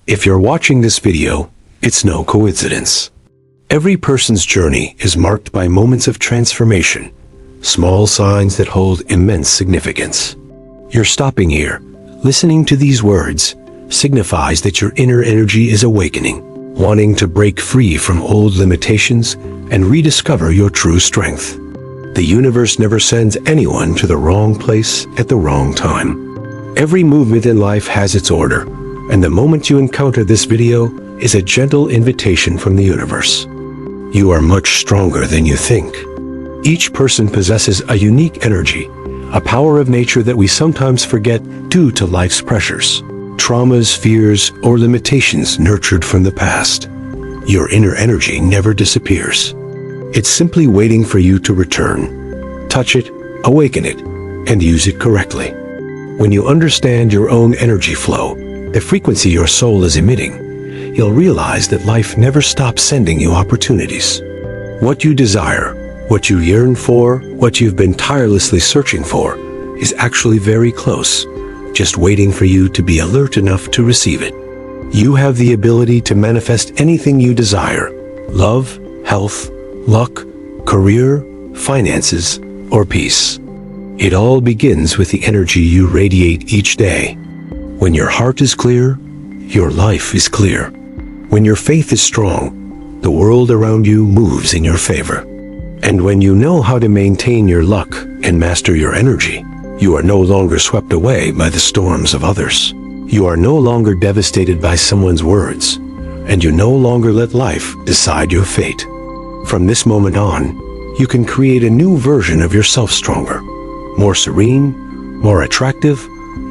If you're watching this video, it's no coincidence. Every person's journey is marked by moments of transformation, small signs that hold immense significance. You're stopping here, listening to these words, signifies that your inner energy is awakening, wanting to break free from old limitations and rediscover your true strength. The universe never sends anyone to the wrong place at the wrong time. Every movement in life has its order, and the moment you encounter this video is a gentle invitation from the universe. You are much stronger than you think. Each person possesses a unique energy, a power of nature that we sometimes forget due to life's pressures, traumas, fears, or limitations nurtured from the past. Your inner energy never disappears. It's simply waiting for you to return. Touch it, awaken it, and use it correctly. When you understand your own energy flow, the frequency your soul is emitting, you'll realize that life never stops sending you opportunities. What you desire, what you yearn for, what you've been tirelessly searching for, is actually very close, just waiting for you to be alert enough to receive it. You have the ability to manifest anything you desire: love, health, luck, career, finances, or peace. It all begins with the energy you radiate each day. When your heart is clear, your life is clear. When your faith is strong, the world around you moves in your favor. And when you know how to maintain your luck and master your energy, you are no longer swept away by the storms of others. You are no longer devastated by someone's words, and you no longer let life decide your fate. From this moment on, you can create a new version of yourself, stronger, more serene, more attractive,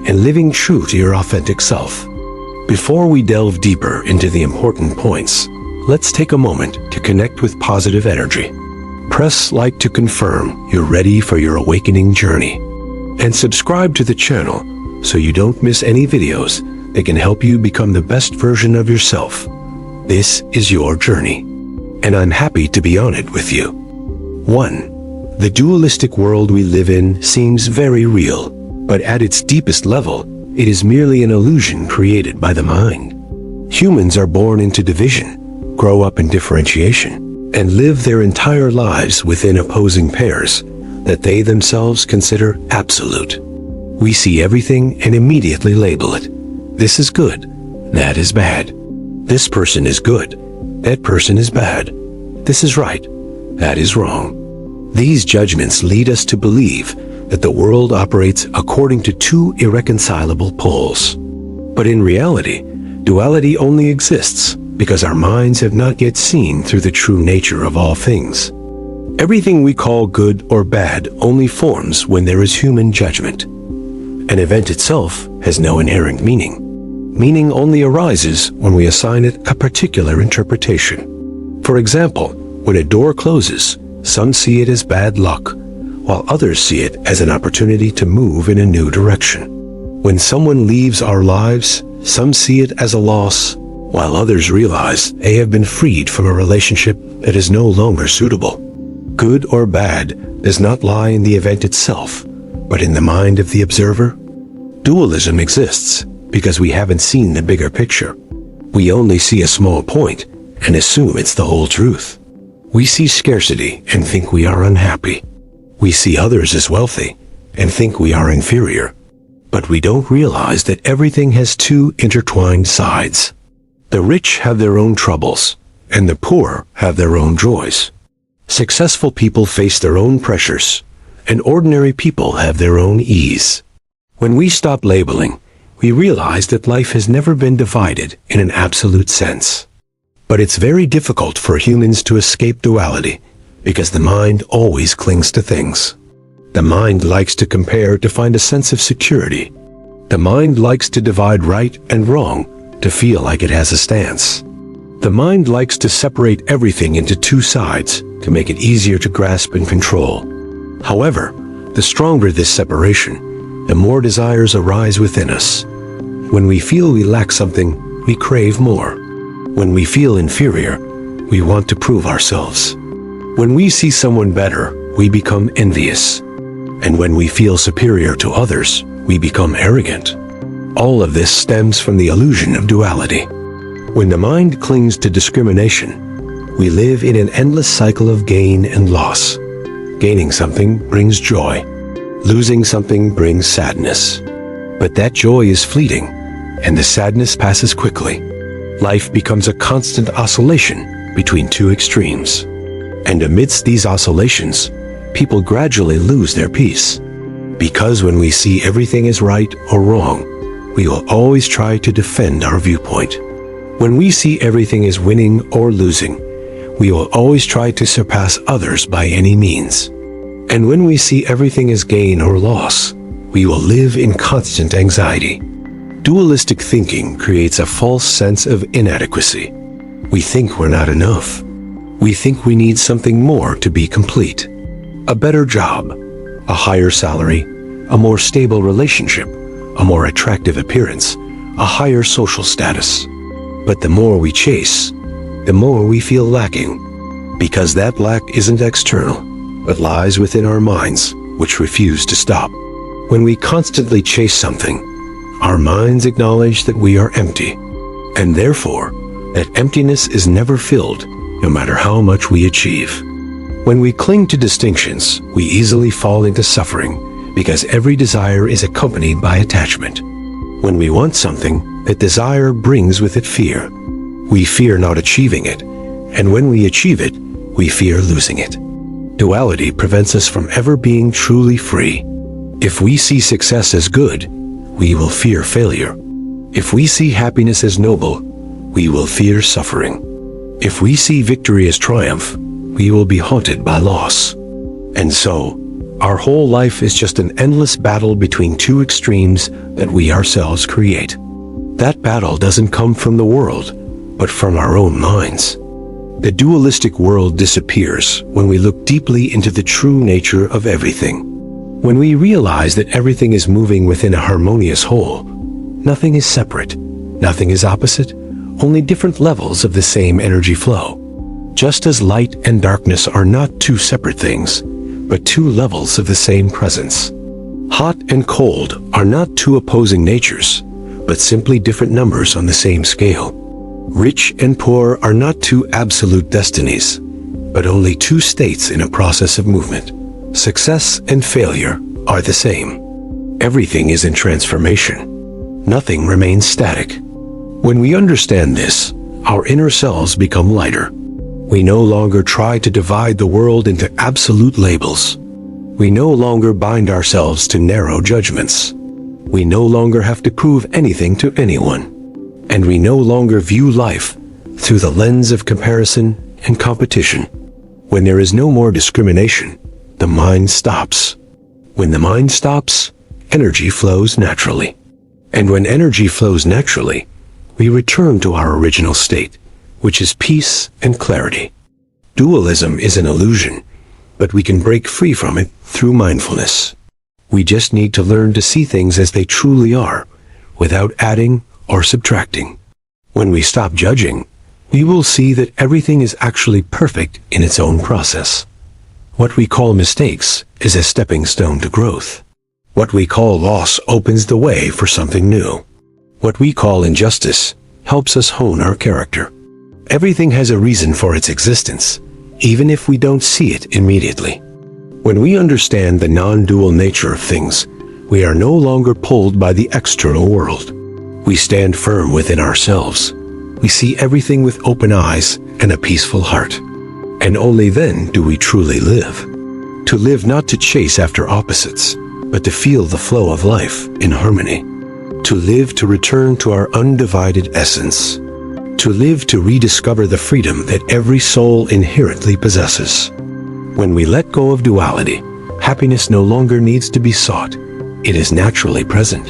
and living true to your authentic self. Before we delve deeper into the important points, let's take a moment to connect with positive energy. Press like to confirm you're ready for your awakening journey. And subscribe to the channel so you don't miss any videos that can help you become the best version of yourself. This is your journey, and I'm happy to be on it with you. 1. The dualistic world we live in seems very real, but at its deepest level, it is merely an illusion created by the mind. Humans are born into division, grow up in differentiation, and live their entire lives within opposing pairs that they themselves consider absolute. We see everything and immediately label it. This is good, that is bad. This person is good, that person is bad. This is right, that is wrong. These judgments lead us to believe that the world operates according to two irreconcilable poles. But in reality, duality only exists because our minds have not yet seen through the true nature of all things. Everything we call good or bad only forms when there is human judgment. An event itself has no inherent meaning. Meaning only arises when we assign it a particular interpretation. For example, when a door closes, some see it as bad luck, while others see it as an opportunity to move in a new direction. When someone leaves our lives, some see it as a loss, while others realize they have been freed from a relationship that is no longer suitable. Good or bad does not lie in the event itself, but in the mind of the observer. Dualism exists because we haven't seen the bigger picture. We only see a small point and assume it's the whole truth. We see scarcity and think we are unhappy. We see others as wealthy and think we are inferior. But we don't realize that everything has two intertwined sides. The rich have their own troubles, and the poor have their own joys. Successful people face their own pressures, and ordinary people have their own ease. When we stop labeling, we realize that life has never been divided in an absolute sense. But it's very difficult for humans to escape duality, because the mind always clings to things. The mind likes to compare to find a sense of security. The mind likes to divide right and wrong to feel like it has a stance. The mind likes to separate everything into two sides to make it easier to grasp and control. However, the stronger this separation, the more desires arise within us. When we feel we lack something, we crave more. When we feel inferior, we want to prove ourselves. When we see someone better, we become envious. And when we feel superior to others, we become arrogant. All of this stems from the illusion of duality. When the mind clings to discrimination, we live in an endless cycle of gain and loss. Gaining something brings joy. Losing something brings sadness. But that joy is fleeting, and the sadness passes quickly. Life becomes a constant oscillation between two extremes. And amidst these oscillations, people gradually lose their peace. Because when we see everything is right or wrong, we will always try to defend our viewpoint. When we see everything is winning or losing, we will always try to surpass others by any means. And when we see everything as gain or loss, we will live in constant anxiety. Dualistic thinking creates a false sense of inadequacy. We think we're not enough. We think we need something more to be complete. A better job, a higher salary, a more stable relationship, a more attractive appearance, a higher social status. But the more we chase, the more we feel lacking, because that lack isn't external, but lies within our minds, which refuse to stop. When we constantly chase something, our minds acknowledge that we are empty, and therefore, that emptiness is never filled, no matter how much we achieve. When we cling to distinctions, we easily fall into suffering, because every desire is accompanied by attachment. When we want something, that desire brings with it fear. We fear not achieving it, and when we achieve it, we fear losing it. Duality prevents us from ever being truly free. If we see success as good, we will fear failure. If we see happiness as noble, we will fear suffering. If we see victory as triumph, we will be haunted by loss. And so, our whole life is just an endless battle between two extremes that we ourselves create. That battle doesn't come from the world, but from our own minds. The dualistic world disappears when we look deeply into the true nature of everything. When we realize that everything is moving within a harmonious whole, nothing is separate, nothing is opposite, only different levels of the same energy flow. Just as light and darkness are not two separate things, but two levels of the same presence. Hot and cold are not two opposing natures, but simply different numbers on the same scale. Rich and poor are not two absolute destinies, but only two states in a process of movement. Success and failure are the same. Everything is in transformation. Nothing remains static. When we understand this, our inner selves become lighter. We no longer try to divide the world into absolute labels. We no longer bind ourselves to narrow judgments. We no longer have to prove anything to anyone. And we no longer view life through the lens of comparison and competition. When there is no more discrimination, the mind stops. When the mind stops, energy flows naturally. And when energy flows naturally, we return to our original state, which is peace and clarity. Dualism is an illusion, but we can break free from it through mindfulness. We just need to learn to see things as they truly are, without adding or subtracting. When we stop judging, we will see that everything is actually perfect in its own process. What we call mistakes is a stepping stone to growth. What we call loss opens the way for something new. What we call injustice helps us hone our character. Everything has a reason for its existence, even if we don't see it immediately. When we understand the non-dual nature of things, we are no longer pulled by the external world. We stand firm within ourselves. We see everything with open eyes and a peaceful heart. And only then do we truly live. To live not to chase after opposites, but to feel the flow of life in harmony. To live to return to our undivided essence. To live to rediscover the freedom that every soul inherently possesses. When we let go of duality, happiness no longer needs to be sought. It is naturally present.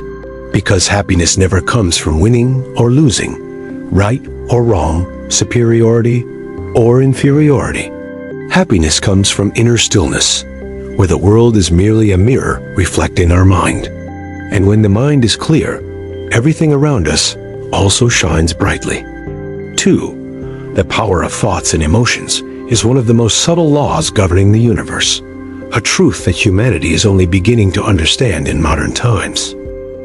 Because happiness never comes from winning or losing, right or wrong, superiority or inferiority. Happiness comes from inner stillness, where the world is merely a mirror reflecting our mind. And when the mind is clear, everything around us also shines brightly. 2. The power of thoughts and emotions is one of the most subtle laws governing the universe, a truth that humanity is only beginning to understand in modern times.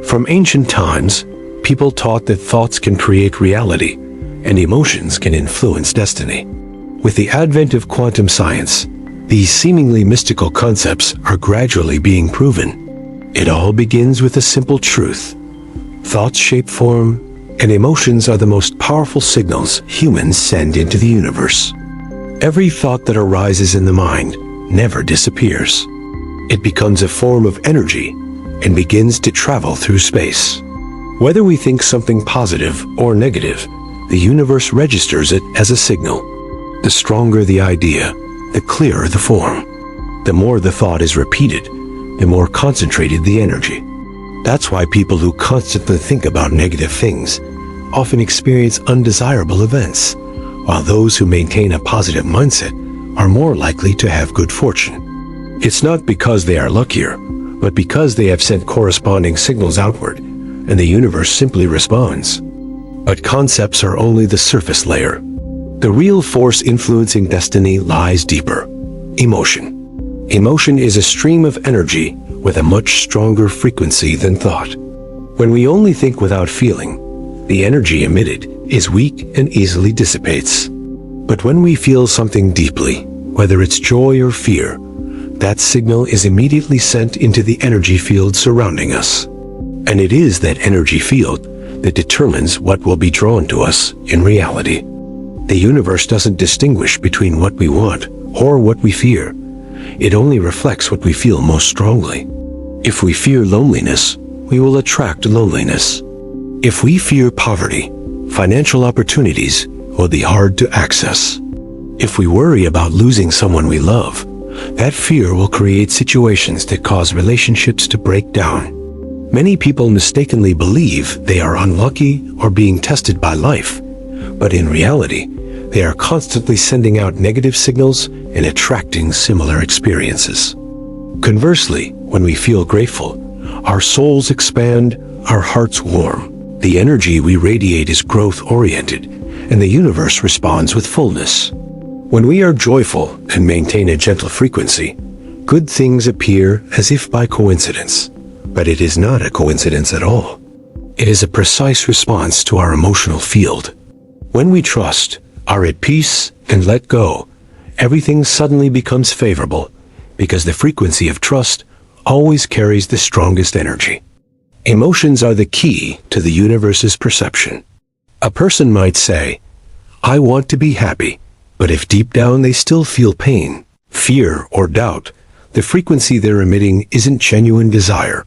From ancient times, people taught that thoughts can create reality, and emotions can influence destiny. With the advent of quantum science, these seemingly mystical concepts are gradually being proven. It all begins with a simple truth. Thoughts shape form, and emotions are the most powerful signals humans send into the universe. Every thought that arises in the mind never disappears. It becomes a form of energy and begins to travel through space. Whether we think something positive or negative, the universe registers it as a signal. The stronger the idea, the clearer the form. The more the thought is repeated, the more concentrated the energy. That's why people who constantly think about negative things often experience undesirable events, while those who maintain a positive mindset are more likely to have good fortune. It's not because they are luckier, but because they have sent corresponding signals outward, and the universe simply responds. But concepts are only the surface layer. The real force influencing destiny lies deeper. Emotion. Emotion is a stream of energy with a much stronger frequency than thought. When we only think without feeling, the energy emitted is weak and easily dissipates. But when we feel something deeply, whether it's joy or fear, that signal is immediately sent into the energy field surrounding us. And it is that energy field that determines what will be drawn to us in reality. The universe doesn't distinguish between what we want or what we fear. It only reflects what we feel most strongly. If we fear loneliness, we will attract loneliness. If we fear poverty, financial opportunities will be hard to access. If we worry about losing someone we love, that fear will create situations that cause relationships to break down. Many people mistakenly believe they are unlucky or being tested by life, but in reality, they are constantly sending out negative signals and attracting similar experiences. Conversely, when we feel grateful, our souls expand, our hearts warm. The energy we radiate is growth-oriented, and the universe responds with fullness. When we are joyful and maintain a gentle frequency, good things appear as if by coincidence. But it is not a coincidence at all. It is a precise response to our emotional field. When we trust, are at peace, and let go, everything suddenly becomes favorable, because the frequency of trust always carries the strongest energy. Emotions are the key to the universe's perception. A person might say, "I want to be happy," but if deep down they still feel pain, fear, or doubt, the frequency they're emitting isn't genuine desire,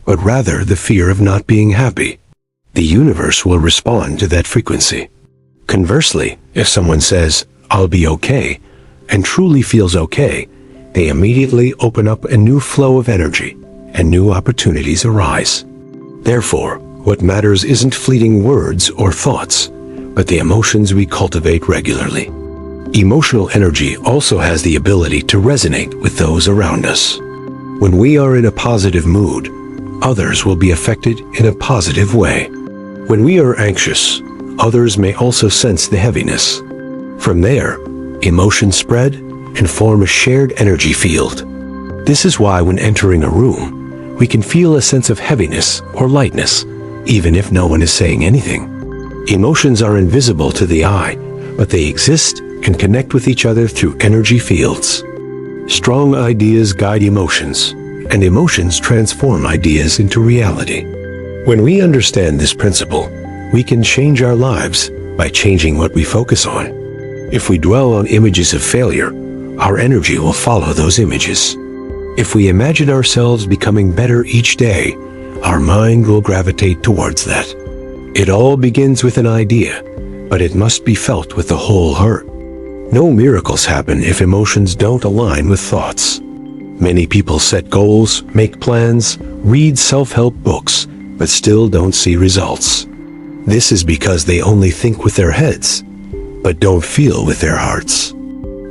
but rather the fear of not being happy. The universe will respond to that frequency. Conversely, if someone says, "I'll be okay," and truly feels okay, they immediately open up a new flow of energy, and new opportunities arise. Therefore, what matters isn't fleeting words or thoughts, but the emotions we cultivate regularly. Emotional energy also has the ability to resonate with those around us. When we are in a positive mood, others will be affected in a positive way. When we are anxious, others may also sense the heaviness. From there, emotions spread and form a shared energy field. This is why when entering a room, we can feel a sense of heaviness or lightness, even if no one is saying anything. Emotions are invisible to the eye, but they exist and connect with each other through energy fields. Strong ideas guide emotions, and emotions transform ideas into reality. When we understand this principle, we can change our lives by changing what we focus on. If we dwell on images of failure, our energy will follow those images. If we imagine ourselves becoming better each day, our mind will gravitate towards that. It all begins with an idea, but it must be felt with the whole heart. No miracles happen if emotions don't align with thoughts. Many people set goals, make plans, read self-help books, but still don't see results. This is because they only think with their heads, but don't feel with their hearts.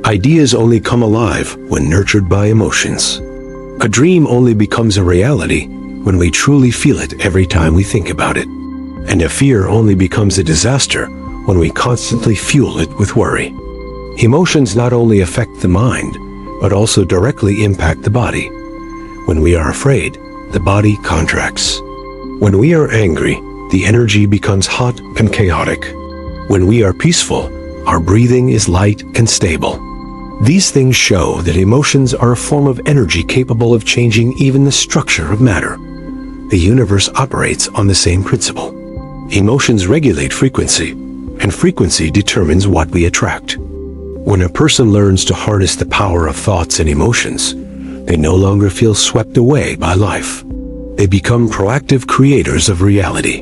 Ideas only come alive when nurtured by emotions. A dream only becomes a reality when we truly feel it every time we think about it. And a fear only becomes a disaster when we constantly fuel it with worry. Emotions not only affect the mind, but also directly impact the body. When we are afraid, the body contracts. When we are angry, the energy becomes hot and chaotic. When we are peaceful, our breathing is light and stable. These things show that emotions are a form of energy capable of changing even the structure of matter. The universe operates on the same principle. Emotions regulate frequency, and frequency determines what we attract. When a person learns to harness the power of thoughts and emotions, they no longer feel swept away by life. They become proactive creators of reality.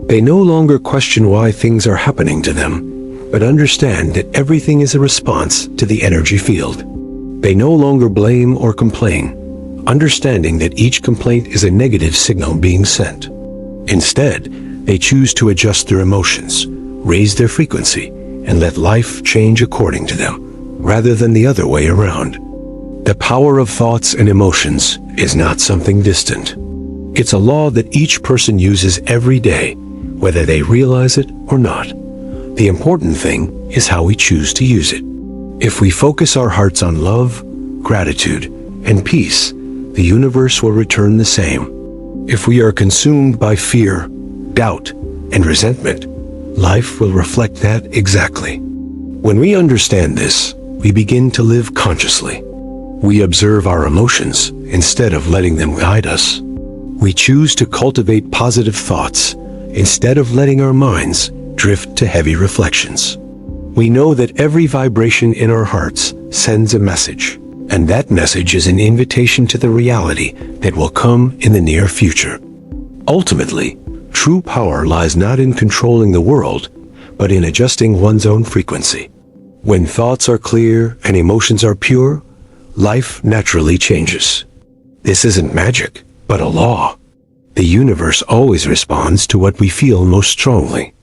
They no longer question why things are happening to them, but understand that everything is a response to the energy field. They no longer blame or complain, understanding that each complaint is a negative signal being sent. Instead, they choose to adjust their emotions, raise their frequency, and let life change according to them, rather than the other way around. The power of thoughts and emotions is not something distant. It's a law that each person uses every day, whether they realize it or not. The important thing is how we choose to use it. If we focus our hearts on love, gratitude, and peace, the universe will return the same. If we are consumed by fear, doubt, and resentment, life will reflect that exactly. When we understand this, we begin to live consciously. We observe our emotions instead of letting them guide us. We choose to cultivate positive thoughts instead of letting our minds drift to heavy reflections. We know that every vibration in our hearts sends a message, and that message is an invitation to the reality that will come in the near future. Ultimately, true power lies not in controlling the world, but in adjusting one's own frequency. When thoughts are clear and emotions are pure, life naturally changes. This isn't magic, but a law. The universe always responds to what we feel most strongly.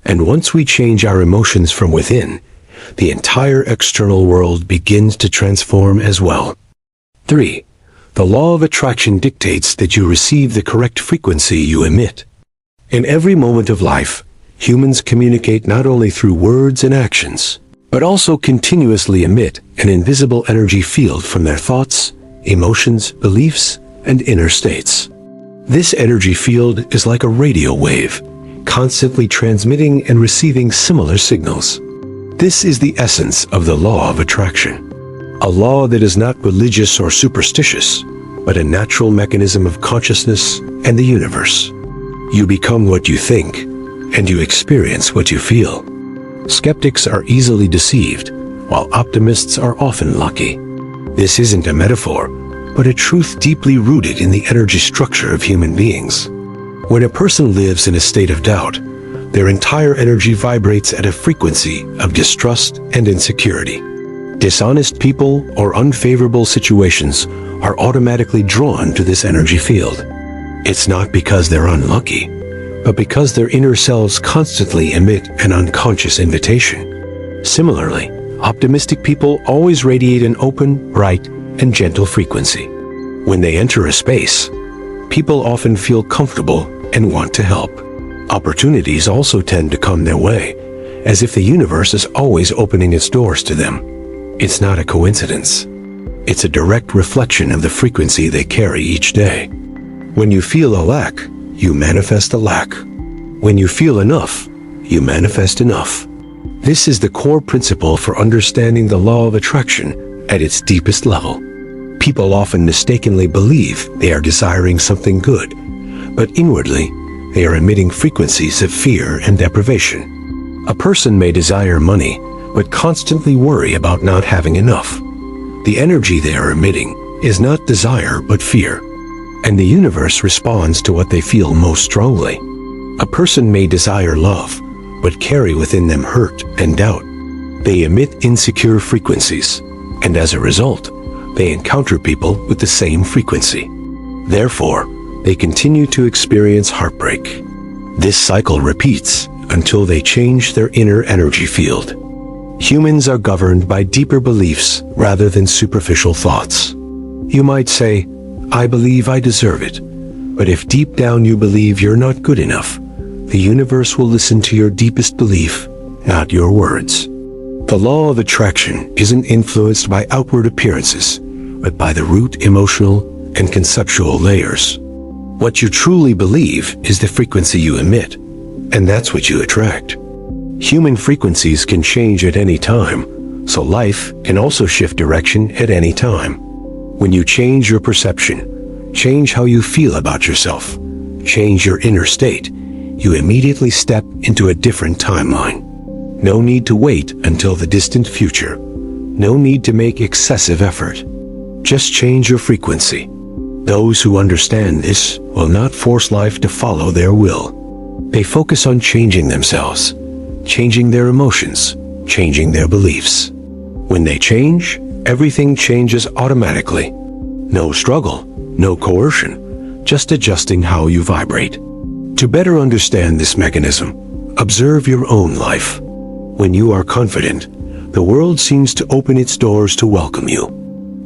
And once we change our emotions from within, the entire external world begins to transform as well. 3. The law of attraction dictates that you receive the correct frequency you emit. In every moment of life, humans communicate not only through words and actions, but also continuously emit an invisible energy field from their thoughts, emotions, beliefs, and inner states. This energy field is like a radio wave, constantly transmitting and receiving similar signals. This is the essence of the law of attraction, a law that is not religious or superstitious, but a natural mechanism of consciousness and the universe. You become what you think, and you experience what you feel. Skeptics are easily deceived, while optimists are often lucky. This isn't a metaphor, but a truth deeply rooted in the energy structure of human beings. When a person lives in a state of doubt, their entire energy vibrates at a frequency of distrust and insecurity. Dishonest people or unfavorable situations are automatically drawn to this energy field. It's not because they're unlucky, but because their inner selves constantly emit an unconscious invitation. Similarly, optimistic people always radiate an open, bright, and gentle frequency. When they enter a space, people often feel comfortable and want to help. Opportunities also tend to come their way, as if the universe is always opening its doors to them. It's not a coincidence. It's a direct reflection of the frequency they carry each day. When you feel a lack, you manifest a lack. When you feel enough, you manifest enough. This is the core principle for understanding the law of attraction at its deepest level. People often mistakenly believe they are desiring something good, but inwardly, they are emitting frequencies of fear and deprivation. A person may desire money, but constantly worry about not having enough. The energy they are emitting is not desire but fear, and the universe responds to what they feel most strongly. A person may desire love, but carry within them hurt and doubt. They emit insecure frequencies, and as a result, they encounter people with the same frequency. Therefore, they continue to experience heartbreak. This cycle repeats until they change their inner energy field. Humans are governed by deeper beliefs rather than superficial thoughts. You might say, "I believe I deserve it," but if deep down you believe you're not good enough, the universe will listen to your deepest belief, not your words. The law of attraction isn't influenced by outward appearances, but by the root emotional and conceptual layers. What you truly believe is the frequency you emit, and that's what you attract. Human frequencies can change at any time, so life can also shift direction at any time. When you change your perception, change how you feel about yourself, change your inner state, you immediately step into a different timeline. No need to wait until the distant future. No need to make excessive effort. Just change your frequency. Those who understand this will not force life to follow their will. They focus on changing themselves, changing their emotions, changing their beliefs. When they change, everything changes automatically. No struggle, no coercion, just adjusting how you vibrate. To better understand this mechanism, observe your own life. When you are confident, the world seems to open its doors to welcome you.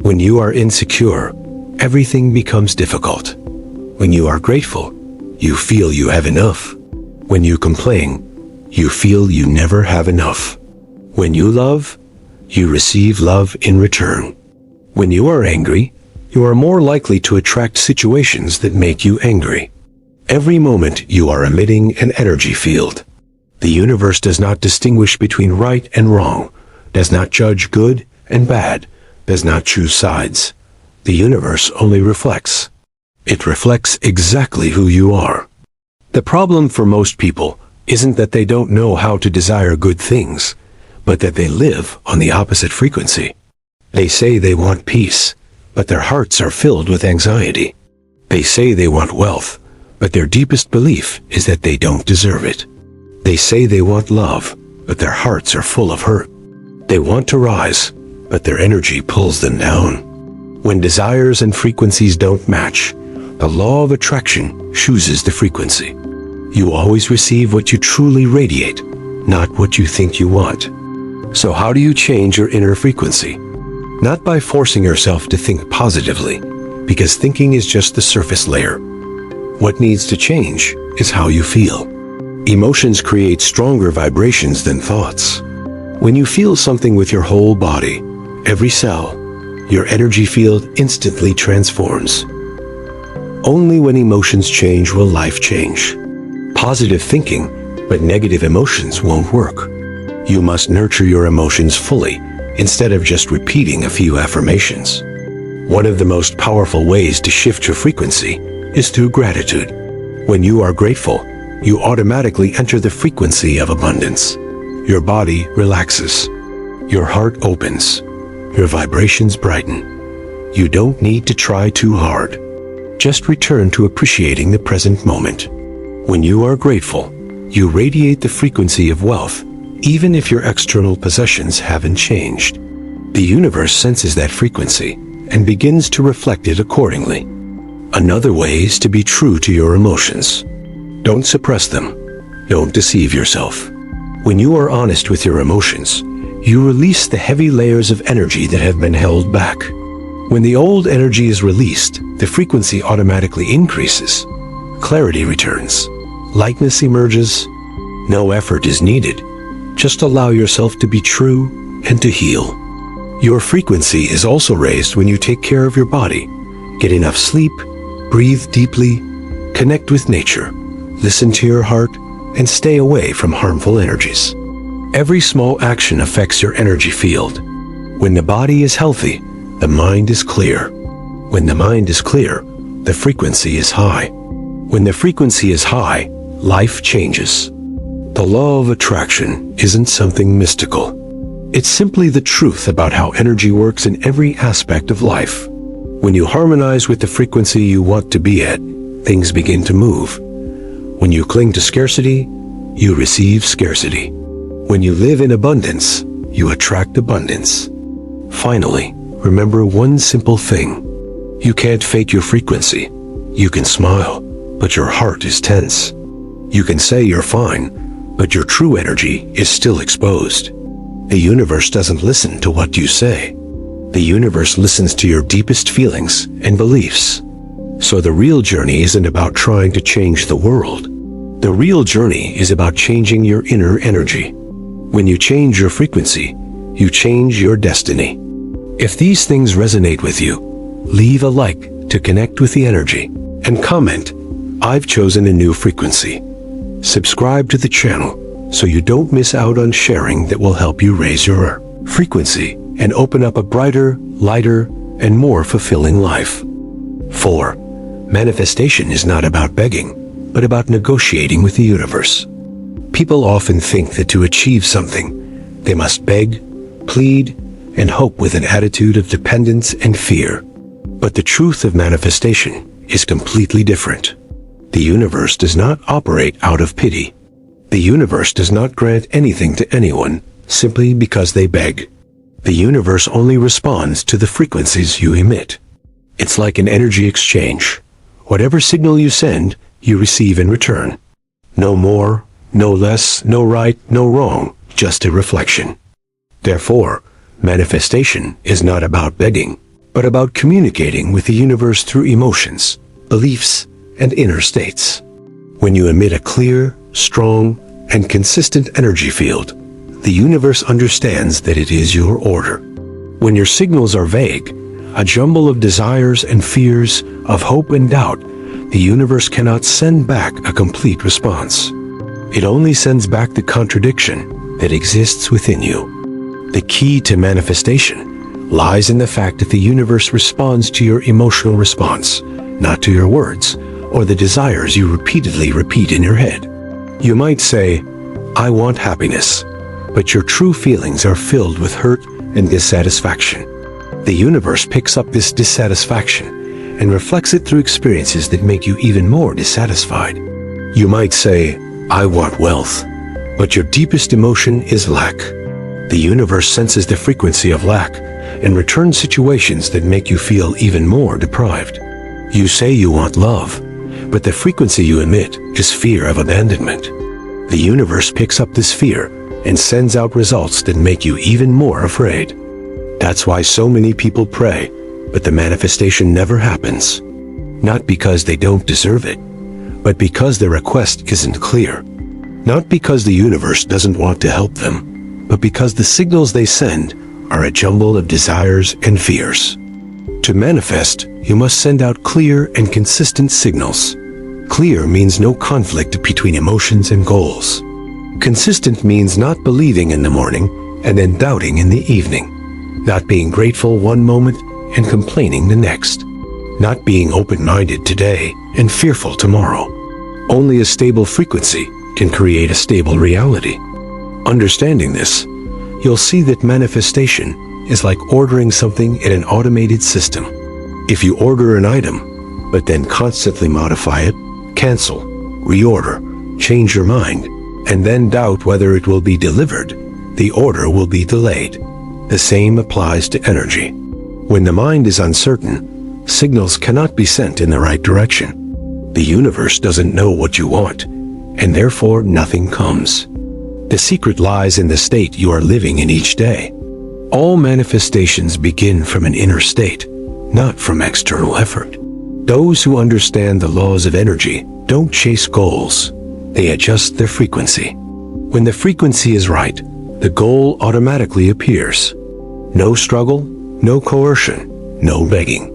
When you are insecure, everything becomes difficult. When you are grateful, you feel you have enough. When you complain, you feel you never have enough. When you love, you receive love in return. When you are angry, you are more likely to attract situations that make you angry. Every moment you are emitting an energy field. The universe does not distinguish between right and wrong, does not judge good and bad, does not choose sides. The universe only reflects. It reflects exactly who you are. The problem for most people isn't that they don't know how to desire good things, but that they live on the opposite frequency. They say they want peace, but their hearts are filled with anxiety. They say they want wealth, but their deepest belief is that they don't deserve it. They say they want love, but their hearts are full of hurt. They want to rise, but their energy pulls them down. When desires and frequencies don't match, the law of attraction chooses the frequency. You always receive what you truly radiate, not what you think you want. So how do you change your inner frequency? Not by forcing yourself to think positively, because thinking is just the surface layer. What needs to change is how you feel. Emotions create stronger vibrations than thoughts. When you feel something with your whole body, every cell, your energy field instantly transforms. Only when emotions change will life change. Positive thinking, but negative emotions won't work. You must nurture your emotions fully, instead of just repeating a few affirmations. One of the most powerful ways to shift your frequency is through gratitude. When you are grateful, you automatically enter the frequency of abundance. Your body relaxes. Your heart opens. Your vibrations brighten. You don't need to try too hard. Just return to appreciating the present moment. When you are grateful, you radiate the frequency of wealth, even if your external possessions haven't changed. The universe senses that frequency and begins to reflect it accordingly. Another way is to be true to your emotions. Don't suppress them. Don't deceive yourself. When you are honest with your emotions, you release the heavy layers of energy that have been held back. When the old energy is released, the frequency automatically increases. Clarity returns. Lightness emerges. No effort is needed. Just allow yourself to be true and to heal. Your frequency is also raised when you take care of your body. Get enough sleep, breathe deeply, connect with nature, listen to your heart, and stay away from harmful energies. Every small action affects your energy field. When the body is healthy, the mind is clear. When the mind is clear, the frequency is high. When the frequency is high, life changes. The law of attraction isn't something mystical. It's simply the truth about how energy works in every aspect of life. When you harmonize with the frequency you want to be at, things begin to move. When you cling to scarcity, you receive scarcity. When you live in abundance, you attract abundance. Finally, remember one simple thing. You can't fake your frequency. You can smile, but your heart is tense. You can say you're fine, but your true energy is still exposed. The universe doesn't listen to what you say. The universe listens to your deepest feelings and beliefs. So the real journey isn't about trying to change the world. The real journey is about changing your inner energy. When you change your frequency, you change your destiny. If these things resonate with you, leave a like to connect with the energy and comment, "I've chosen a new frequency." Subscribe to the channel so you don't miss out on sharing that will help you raise your frequency and open up a brighter, lighter, and more fulfilling life. 4. Manifestation is not about begging, but about negotiating with the universe. People often think that to achieve something, they must beg, plead, and hope with an attitude of dependence and fear. But the truth of manifestation is completely different. The universe does not operate out of pity. The universe does not grant anything to anyone simply because they beg. The universe only responds to the frequencies you emit. It's like an energy exchange. Whatever signal you send, you receive in return. No more, no less, no right, no wrong, just a reflection. Therefore, manifestation is not about begging, but about communicating with the universe through emotions, beliefs, and inner states. When you emit a clear, strong, and consistent energy field, the universe understands that it is your order. When your signals are vague, a jumble of desires and fears, of hope and doubt, the universe cannot send back a complete response. It only sends back the contradiction that exists within you. The key to manifestation lies in the fact that the universe responds to your emotional response, not to your words or the desires you repeatedly repeat in your head. You might say, "I want happiness," but your true feelings are filled with hurt and dissatisfaction. The universe picks up this dissatisfaction and reflects it through experiences that make you even more dissatisfied. You might say, "I want wealth," but your deepest emotion is lack. The universe senses the frequency of lack and returns situations that make you feel even more deprived. You say you want love, but the frequency you emit is fear of abandonment. The universe picks up this fear and sends out results that make you even more afraid. That's why so many people pray, but the manifestation never happens. Not because they don't deserve it, but because their request isn't clear. Not because the universe doesn't want to help them, but because the signals they send are a jumble of desires and fears. To manifest, you must send out clear and consistent signals. Clear means no conflict between emotions and goals. Consistent means not believing in the morning and then doubting in the evening. Not being grateful one moment and complaining the next. Not being open-minded today and fearful tomorrow. Only a stable frequency can create a stable reality. Understanding this, you'll see that manifestation is like ordering something in an automated system. If you order an item, but then constantly modify it, cancel, reorder, change your mind, and then doubt whether it will be delivered, the order will be delayed. The same applies to energy. When the mind is uncertain, signals cannot be sent in the right direction. The universe doesn't know what you want, and therefore nothing comes. The secret lies in the state you are living in each day. All manifestations begin from an inner state, not from external effort. Those who understand the laws of energy don't chase goals. They adjust their frequency. When the frequency is right, the goal automatically appears. No struggle, no coercion, no begging.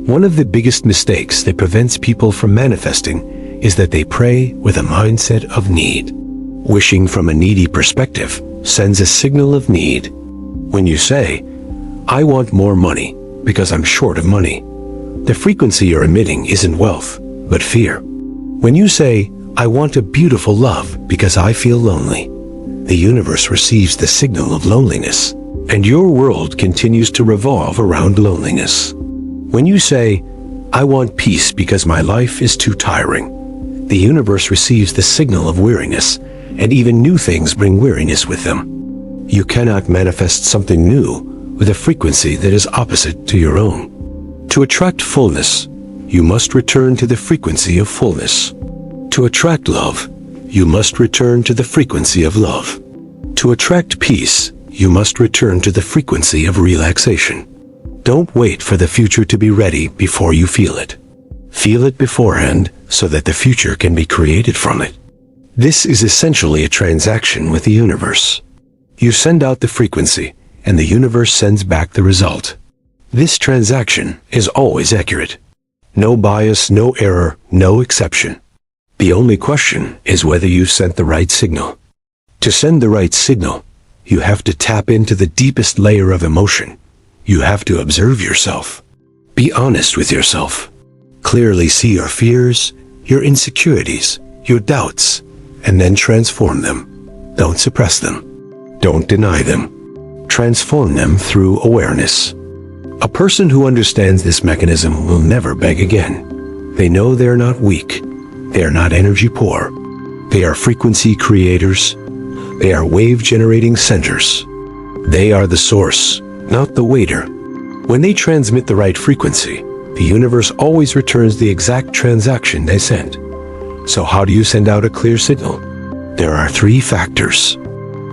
One of the biggest mistakes that prevents people from manifesting is that they pray with a mindset of need. Wishing from a needy perspective sends a signal of need. When you say, "I want more money because I'm short of money," the frequency you're emitting isn't wealth, but fear. When you say, "I want a beautiful love because I feel lonely," the universe receives the signal of loneliness, and your world continues to revolve around loneliness. When you say, "I want peace because my life is too tiring," the universe receives the signal of weariness, and even new things bring weariness with them. You cannot manifest something new with a frequency that is opposite to your own. To attract fullness, you must return to the frequency of fullness. To attract love, you must return to the frequency of love. To attract peace, you must return to the frequency of relaxation. Don't wait for the future to be ready before you feel it. Feel it beforehand so that the future can be created from it. This is essentially a transaction with the universe. You send out the frequency, and the universe sends back the result. This transaction is always accurate. No bias, no error, no exception. The only question is whether you sent the right signal. To send the right signal, you have to tap into the deepest layer of emotion. You have to observe yourself. Be honest with yourself. Clearly see your fears, your insecurities, your doubts, and then transform them. Don't suppress them. Don't deny them. Transform them through awareness. A person who understands this mechanism will never beg again. They know they are not weak. They are not energy poor. They are frequency creators. They are wave-generating centers. They are the source, not the waiter. When they transmit the right frequency, the universe always returns the exact transaction they sent. So how do you send out a clear signal? There are 3 factors.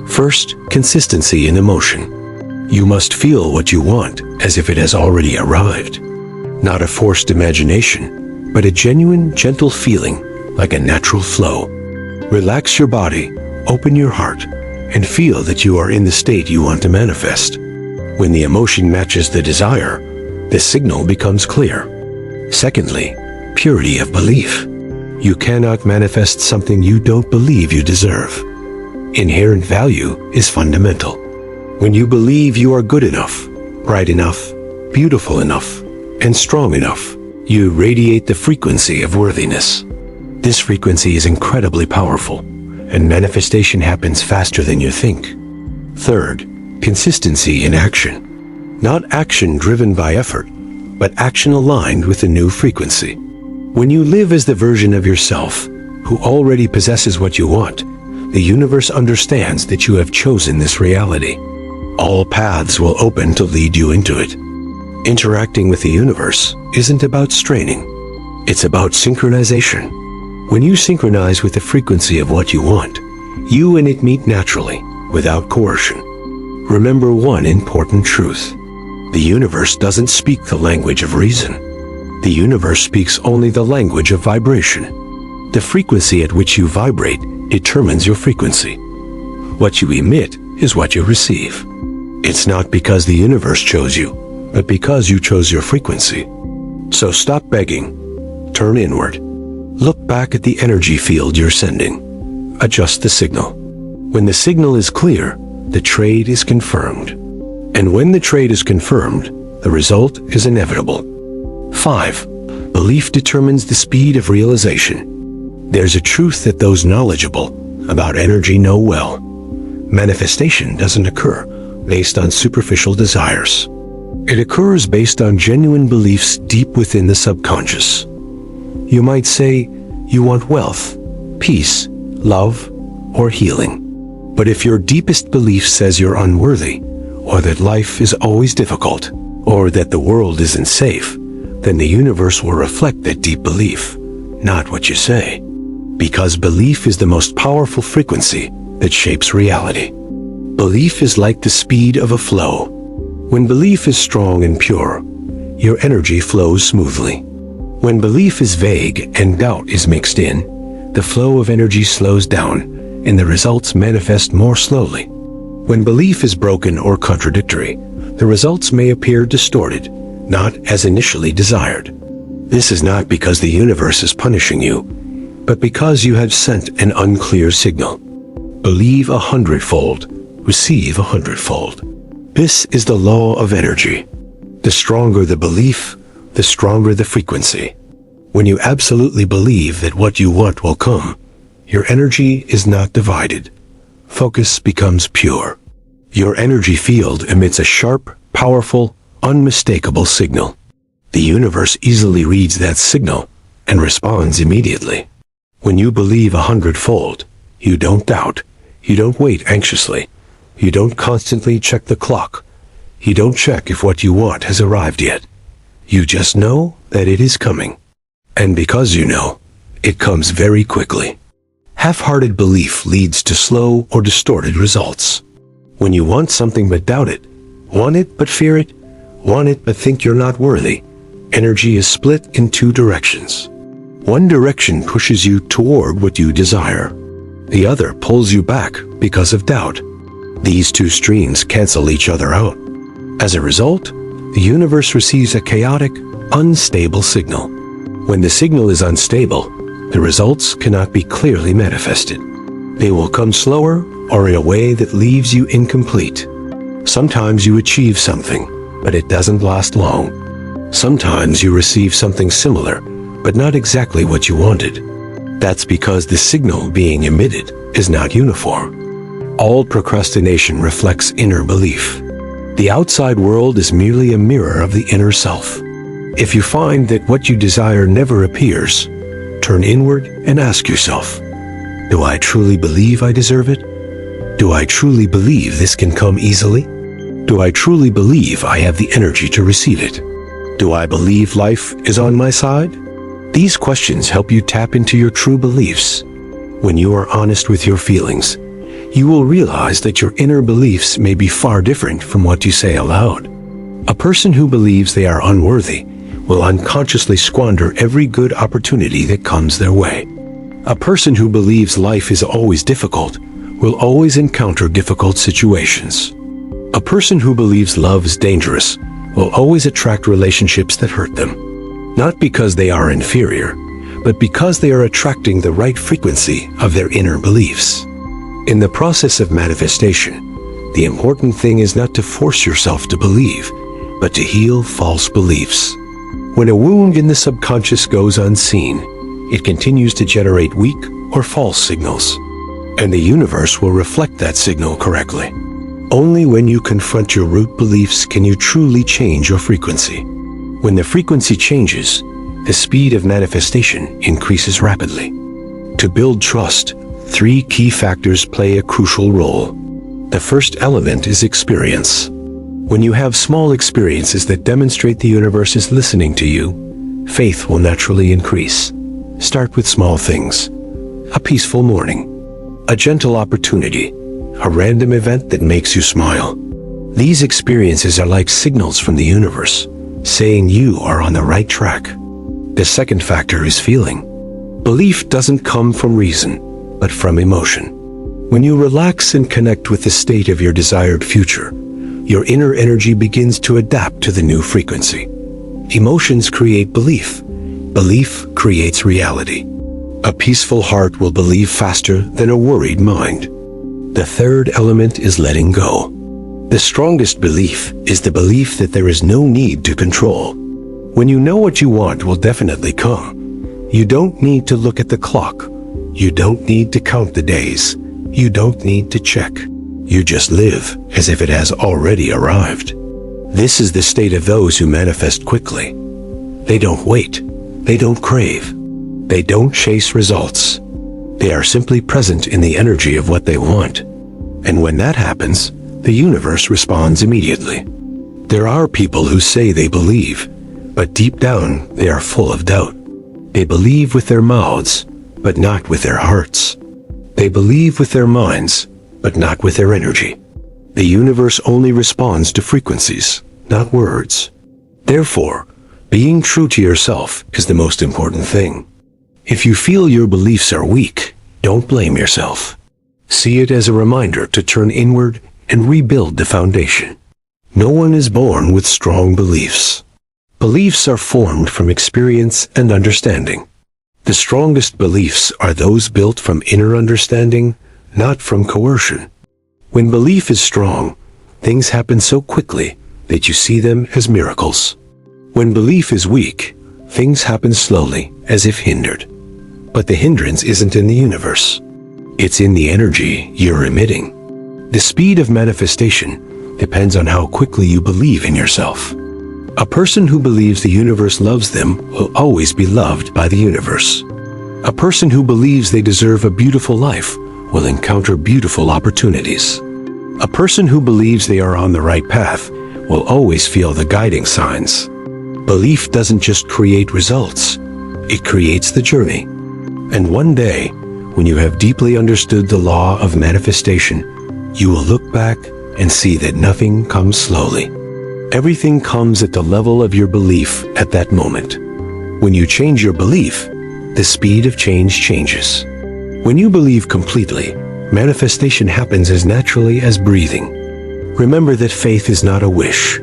First, consistency in emotion. You must feel what you want as if it has already arrived. Not a forced imagination, but a genuine, gentle feeling, like a natural flow. Relax your body, open your heart, and feel that you are in the state you want to manifest. When the emotion matches the desire, the signal becomes clear. Secondly, purity of belief. You cannot manifest something you don't believe you deserve. Inherent value is fundamental. When you believe you are good enough, bright enough, beautiful enough, and strong enough, you radiate the frequency of worthiness. This frequency is incredibly powerful, and manifestation happens faster than you think. Third, consistency in action. Not action driven by effort, but action aligned with the new frequency. When you live as the version of yourself who already possesses what you want, the universe understands that you have chosen this reality. All paths will open to lead you into it. Interacting with the universe isn't about straining. It's about synchronization. When you synchronize with the frequency of what you want, you and it meet naturally, without coercion. Remember one important truth. The universe doesn't speak the language of reason. The universe speaks only the language of vibration. The frequency at which you vibrate determines your frequency. What you emit is what you receive. It's not because the universe chose you, but because you chose your frequency. So stop begging. Turn inward. Look back at the energy field you're sending. Adjust the signal. When the signal is clear, the trade is confirmed. And when the trade is confirmed, the result is inevitable. 5. Belief determines the speed of realization. There's a truth that those knowledgeable about energy know well. Manifestation doesn't occur based on superficial desires. It occurs based on genuine beliefs deep within the subconscious. You might say you want wealth, peace, love, or healing. But if your deepest belief says you're unworthy, or that life is always difficult, or that the world isn't safe, then the universe will reflect that deep belief, not what you say. Because belief is the most powerful frequency that shapes reality. Belief is like the speed of a flow. When belief is strong and pure, your energy flows smoothly. When belief is vague and doubt is mixed in, the flow of energy slows down and the results manifest more slowly. When belief is broken or contradictory, the results may appear distorted, not as initially desired. This is not because the universe is punishing you, but because you have sent an unclear signal. Believe 100-fold, receive 100-fold. This is the law of energy. The stronger the belief, the stronger the frequency. When you absolutely believe that what you want will come, your energy is not divided. Focus becomes pure. Your energy field emits a sharp, powerful, unmistakable signal. The universe easily reads that signal and responds immediately. When you believe 100-fold, you don't doubt, you don't wait anxiously, you don't constantly check the clock, you don't check if what you want has arrived yet. You just know that it is coming. And because you know, it comes very quickly. Half-hearted belief leads to slow or distorted results. When you want something but doubt it, want it but fear it, want it but think you're not worthy, energy is split in 2 directions. One direction pushes you toward what you desire. The other pulls you back because of doubt. These 2 streams cancel each other out. As a result, the universe receives a chaotic, unstable signal. When the signal is unstable, the results cannot be clearly manifested. They will come slower or in a way that leaves you incomplete. Sometimes you achieve something, but it doesn't last long. Sometimes you receive something similar, but not exactly what you wanted. That's because the signal being emitted is not uniform. All procrastination reflects inner belief. The outside world is merely a mirror of the inner self. If you find that what you desire never appears, turn inward and ask yourself, do I truly believe I deserve it? Do I truly believe this can come easily? Do I truly believe I have the energy to receive it? Do I believe life is on my side? These questions help you tap into your true beliefs. When you are honest with your feelings, you will realize that your inner beliefs may be far different from what you say aloud. A person who believes they are unworthy will unconsciously squander every good opportunity that comes their way. A person who believes life is always difficult will always encounter difficult situations. A person who believes love is dangerous will always attract relationships that hurt them. Not because they are inferior, but because they are attracting the right frequency of their inner beliefs. In the process of manifestation, the important thing is not to force yourself to believe, but to heal false beliefs. When a wound in the subconscious goes unseen, it continues to generate weak or false signals, and the universe will reflect that signal correctly. Only when you confront your root beliefs can you truly change your frequency. When the frequency changes, the speed of manifestation increases rapidly. To build trust, 3 key factors play a crucial role. The first element is experience. When you have small experiences that demonstrate the universe is listening to you, faith will naturally increase. Start with small things. A peaceful morning, a gentle opportunity, a random event that makes you smile. These experiences are like signals from the universe, saying you are on the right track. The second factor is feeling. Belief doesn't come from reason, but from emotion. When you relax and connect with the state of your desired future, your inner energy begins to adapt to the new frequency. Emotions create belief. Belief creates reality. A peaceful heart will believe faster than a worried mind. The third element is letting go. The strongest belief is the belief that there is no need to control. When you know what you want will definitely come, you don't need to look at the clock. You don't need to count the days. You don't need to check. You just live as if it has already arrived. This is the state of those who manifest quickly. They don't wait. They don't crave. They don't chase results. They are simply present in the energy of what they want. And when that happens, the universe responds immediately. There are people who say they believe, but deep down they are full of doubt. They believe with their mouths, but not with their hearts. They believe with their minds, but not with their energy. The universe only responds to frequencies, not words. Therefore, being true to yourself is the most important thing. If you feel your beliefs are weak, don't blame yourself. See it as a reminder to turn inward and rebuild the foundation. No one is born with strong beliefs. Beliefs are formed from experience and understanding. The strongest beliefs are those built from inner understanding, not from coercion. When belief is strong, things happen so quickly that you see them as miracles. When belief is weak, things happen slowly, as if hindered. But the hindrance isn't in the universe. It's in the energy you're emitting. The speed of manifestation depends on how quickly you believe in yourself. A person who believes the universe loves them will always be loved by the universe. A person who believes they deserve a beautiful life will encounter beautiful opportunities. A person who believes they are on the right path will always feel the guiding signs. Belief doesn't just create results, it creates the journey. And one day, when you have deeply understood the law of manifestation, you will look back and see that nothing comes slowly. Everything comes at the level of your belief at that moment. When you change your belief, the speed of change changes. When you believe completely, manifestation happens as naturally as breathing. Remember that faith is not a wish.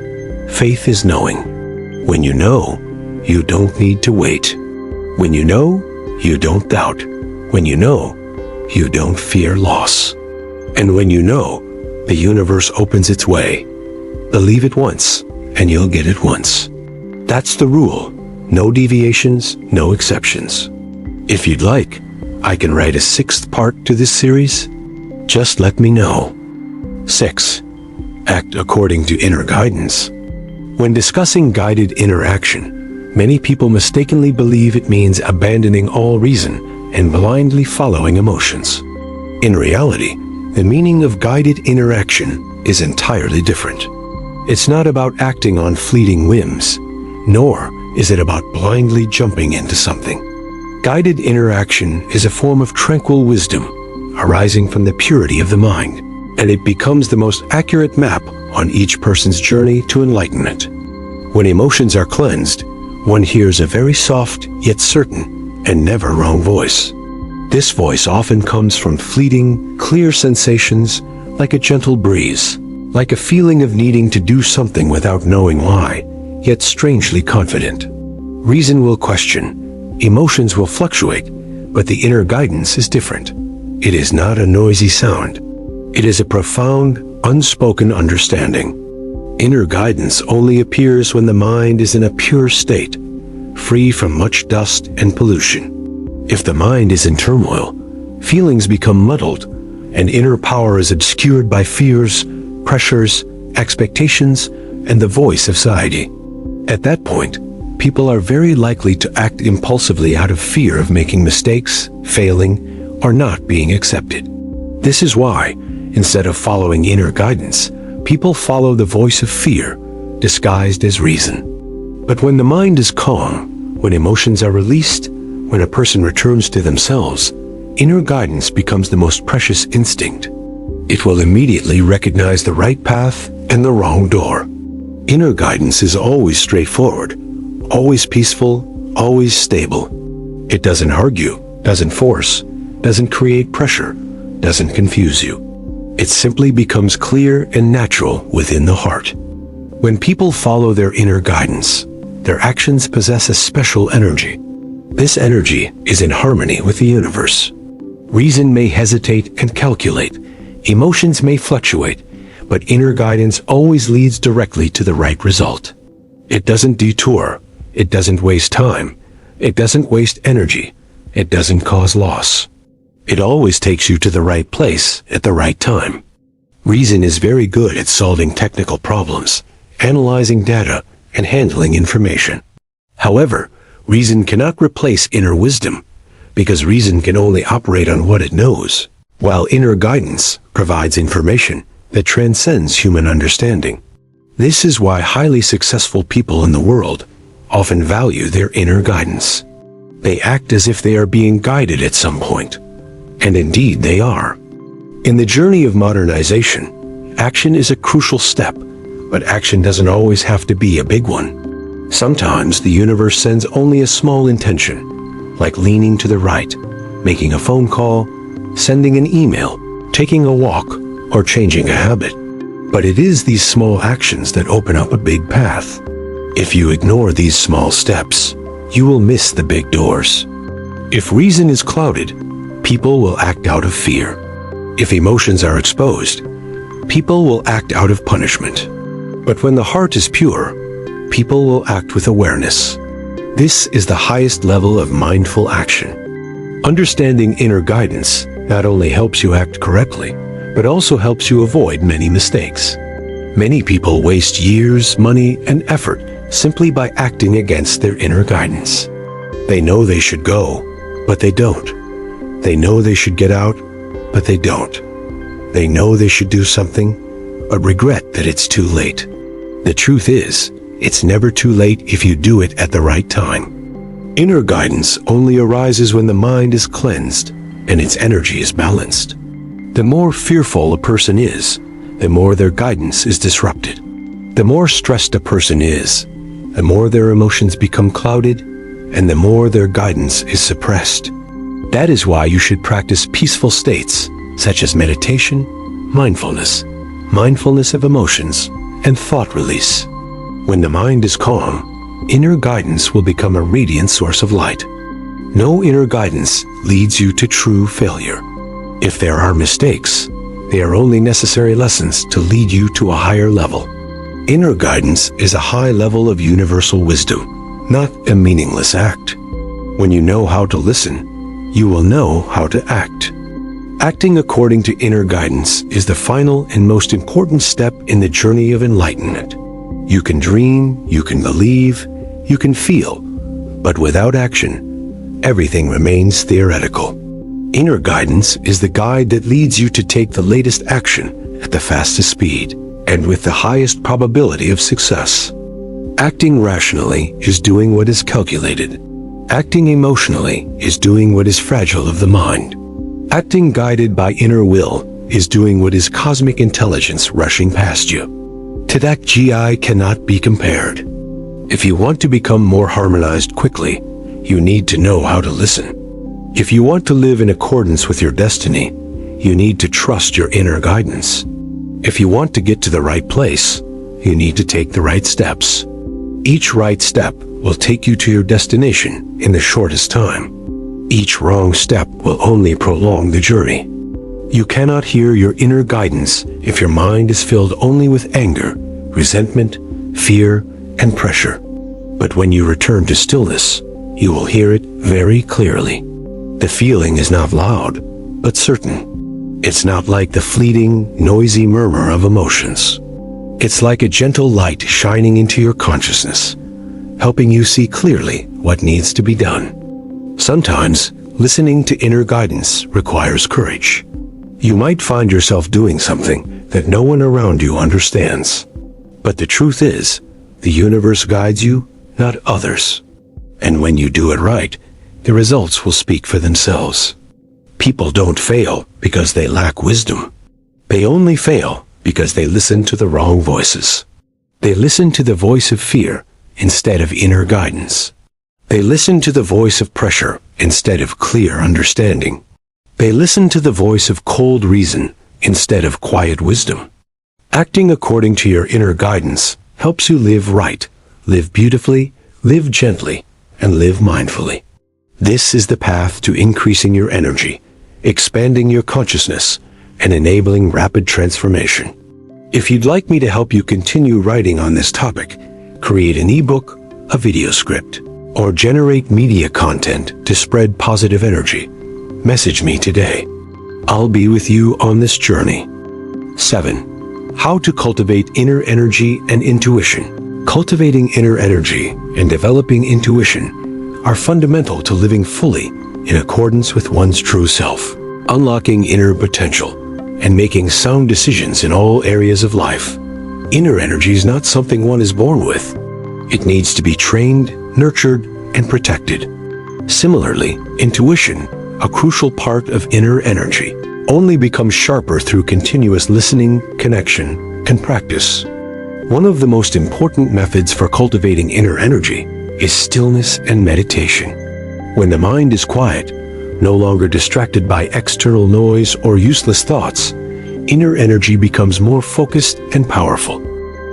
Faith is knowing. When you know, you don't need to wait. When you know, you don't doubt. When you know, you don't fear loss. And when you know, the universe opens its way. Believe it once, and you'll get it once. That's the rule. No deviations, no exceptions. If you'd like, I can write a 6th part to this series. Just let me know. 6. Act according to inner guidance. When discussing guided interaction, many people mistakenly believe it means abandoning all reason and blindly following emotions. In reality, the meaning of guided interaction is entirely different. It's not about acting on fleeting whims, nor is it about blindly jumping into something. Guided interaction is a form of tranquil wisdom arising from the purity of the mind, and it becomes the most accurate map on each person's journey to enlightenment. When emotions are cleansed, one hears a very soft yet certain and never wrong voice. This voice often comes from fleeting, clear sensations like a gentle breeze, like a feeling of needing to do something without knowing why, yet strangely confident. Reason will question, emotions will fluctuate, but the inner guidance is different. It is not a noisy sound. It is a profound, unspoken understanding. Inner guidance only appears when the mind is in a pure state, free from much dust and pollution. If the mind is in turmoil, feelings become muddled, and inner power is obscured by fears, pressures, expectations, and the voice of society. At that point, people are very likely to act impulsively out of fear of making mistakes, failing, or not being accepted. This is why, instead of following inner guidance, people follow the voice of fear, disguised as reason. But when the mind is calm, when emotions are released, when a person returns to themselves, inner guidance becomes the most precious instinct. It will immediately recognize the right path and the wrong door. Inner guidance is always straightforward, always peaceful, always stable. It doesn't argue, doesn't force, doesn't create pressure, doesn't confuse you. It simply becomes clear and natural within the heart. When people follow their inner guidance, their actions possess a special energy. This energy is in harmony with the universe. Reason may hesitate and calculate, emotions may fluctuate, but inner guidance always leads directly to the right result. It doesn't detour, it doesn't waste time, it doesn't waste energy, it doesn't cause loss. It always takes you to the right place at the right time. Reason is very good at solving technical problems, analyzing data, and handling information. However, reason cannot replace inner wisdom, because reason can only operate on what it knows, while inner guidance provides information that transcends human understanding. This is why highly successful people in the world often value their inner guidance. They act as if they are being guided at some point. And indeed they are. In the journey of modernization, action is a crucial step, but action doesn't always have to be a big one. Sometimes the universe sends only a small intention, like leaning to the right, making a phone call, sending an email, taking a walk, or changing a habit. But it is these small actions that open up a big path. If you ignore these small steps, you will miss the big doors. If reason is clouded, people will act out of fear. If emotions are exposed, people will act out of punishment. But when the heart is pure, people will act with awareness. This is the highest level of mindful action. Understanding inner guidance not only helps you act correctly, but also helps you avoid many mistakes. Many people waste years, money, and effort simply by acting against their inner guidance. They know they should go, but they don't. They know they should get out, but they don't. They know they should do something, but regret that it's too late. The truth is, it's never too late if you do it at the right time. Inner guidance only arises when the mind is cleansed and its energy is balanced. The more fearful a person is, the more their guidance is disrupted. The more stressed a person is, the more their emotions become clouded, and the more their guidance is suppressed. That is why you should practice peaceful states, such as meditation, mindfulness of emotions, and thought release. When the mind is calm, inner guidance will become a radiant source of light. No inner guidance leads you to true failure. If there are mistakes, They are only necessary lessons to lead you to a higher level. Inner guidance is a high level of universal wisdom, not a meaningless act. When you know how to listen, you will know how to act. Acting according to inner guidance is the final and most important step in the journey of enlightenment. You can dream, you can believe, you can feel, but without action, everything remains theoretical. Inner guidance is the guide that leads you to take the latest action at the fastest speed and with the highest probability of success. Acting rationally is doing what is calculated. Acting emotionally is doing what is fragile of the mind. Acting guided by inner will is doing what is cosmic intelligence rushing past you. That GI cannot be compared. If you want to become more harmonized quickly, you need to know how to listen. If you want to live in accordance with your destiny, you need to trust your inner guidance. If you want to get to the right place, you need to take the right steps. Each right step will take you to your destination in the shortest time. Each wrong step will only prolong the journey. You cannot hear your inner guidance if your mind is filled only with anger, resentment, fear, and pressure. But when you return to stillness, you will hear it very clearly. The feeling is not loud, but certain. It's not like the fleeting, noisy murmur of emotions. It's like a gentle light shining into your consciousness, helping you see clearly what needs to be done. Sometimes, listening to inner guidance requires courage. You might find yourself doing something that no one around you understands. But the truth is, the universe guides you, not others. And when you do it right, the results will speak for themselves. People don't fail because they lack wisdom. They only fail because they listen to the wrong voices. They listen to the voice of fear instead of inner guidance. They listen to the voice of pressure instead of clear understanding. They listen to the voice of cold reason instead of quiet wisdom. Acting according to your inner guidance helps you live right, live beautifully, live gently, and live mindfully. This is the path to increasing your energy, expanding your consciousness, and enabling rapid transformation. If you'd like me to help you continue writing on this topic, create an ebook, a video script, or generate media content to spread positive energy, message me today. I'll be with you on this journey. 7. How to cultivate inner energy and intuition. Cultivating inner energy and developing intuition are fundamental to living fully in accordance with one's true self, unlocking inner potential, and making sound decisions in all areas of life. Inner energy is not something one is born with. It needs to be trained, nurtured, and protected. Similarly, intuition, a crucial part of inner energy, only becomes sharper through continuous listening, connection, and practice. One of the most important methods for cultivating inner energy is stillness and meditation. When the mind is quiet, no longer distracted by external noise or useless thoughts, inner energy becomes more focused and powerful.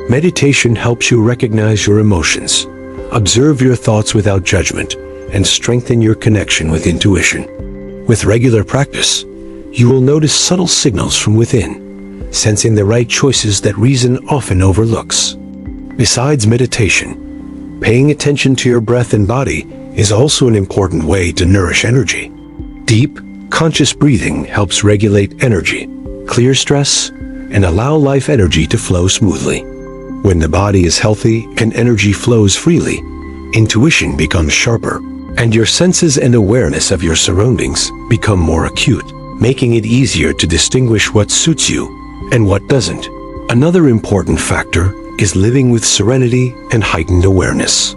Meditation helps you recognize your emotions, observe your thoughts without judgment, and strengthen your connection with intuition. With regular practice, you will notice subtle signals from within, sensing the right choices that reason often overlooks. Besides meditation, paying attention to your breath and body is also an important way to nourish energy. Deep, conscious breathing helps regulate energy, clear stress, and allow life energy to flow smoothly. When the body is healthy and energy flows freely, intuition becomes sharper, and your senses and awareness of your surroundings become more acute, making it easier to distinguish what suits you and what doesn't. Another important factor is living with serenity and heightened awareness.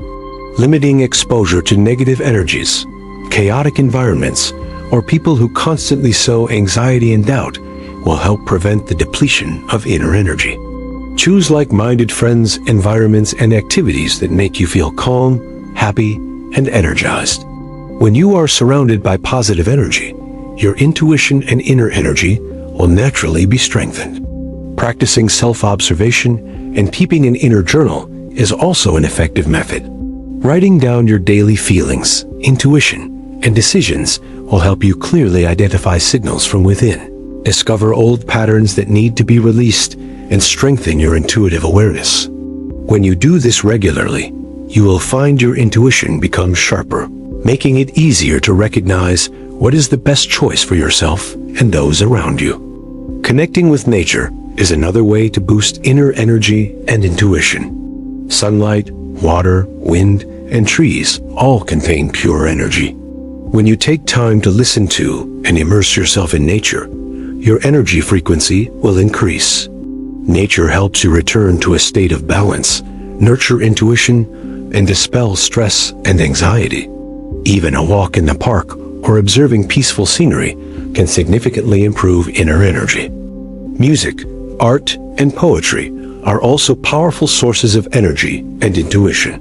Limiting exposure to negative energies, chaotic environments, or people who constantly sow anxiety and doubt will help prevent the depletion of inner energy. Choose like-minded friends, environments, and activities that make you feel calm, happy, and energized. When you are surrounded by positive energy, your intuition and inner energy will naturally be strengthened. Practicing self-observation and keeping an inner journal is also an effective method. Writing down your daily feelings, intuition, and decisions will help you clearly identify signals from within. Discover old patterns that need to be released and strengthen your intuitive awareness. When you do this regularly, you will find your intuition become sharper, making it easier to recognize what is the best choice for yourself and those around you. Connecting with nature is another way to boost inner energy and intuition. Sunlight, water, wind, and trees all contain pure energy. When you take time to listen to and immerse yourself in nature, your energy frequency will increase. Nature helps you return to a state of balance, nurture intuition, and dispel stress and anxiety. Even a walk in the park or observing peaceful scenery can significantly improve inner energy. Music, art, and poetry are also powerful sources of energy and intuition.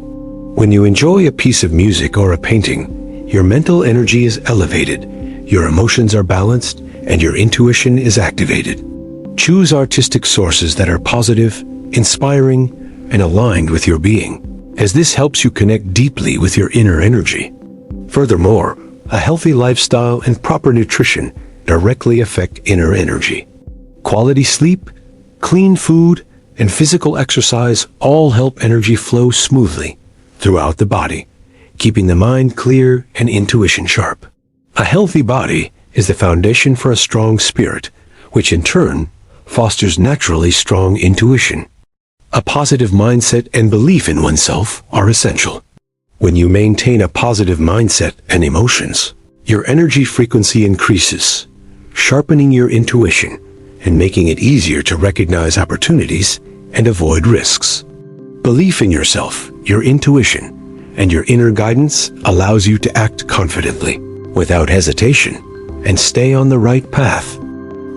When you enjoy a piece of music or a painting, your mental energy is elevated, your emotions are balanced, and your intuition is activated. Choose artistic sources that are positive, inspiring, and aligned with your being, as this helps you connect deeply with your inner energy. Furthermore, a healthy lifestyle and proper nutrition directly affect inner energy. Quality sleep, clean food, and physical exercise all help energy flow smoothly throughout the body, keeping the mind clear and intuition sharp. A healthy body is the foundation for a strong spirit, which in turn fosters naturally strong intuition. A positive mindset and belief in oneself are essential. When you maintain a positive mindset and emotions, your energy frequency increases, sharpening your intuition and making it easier to recognize opportunities and avoid risks. Belief in yourself, your intuition, and your inner guidance allows you to act confidently, without hesitation, and stay on the right path.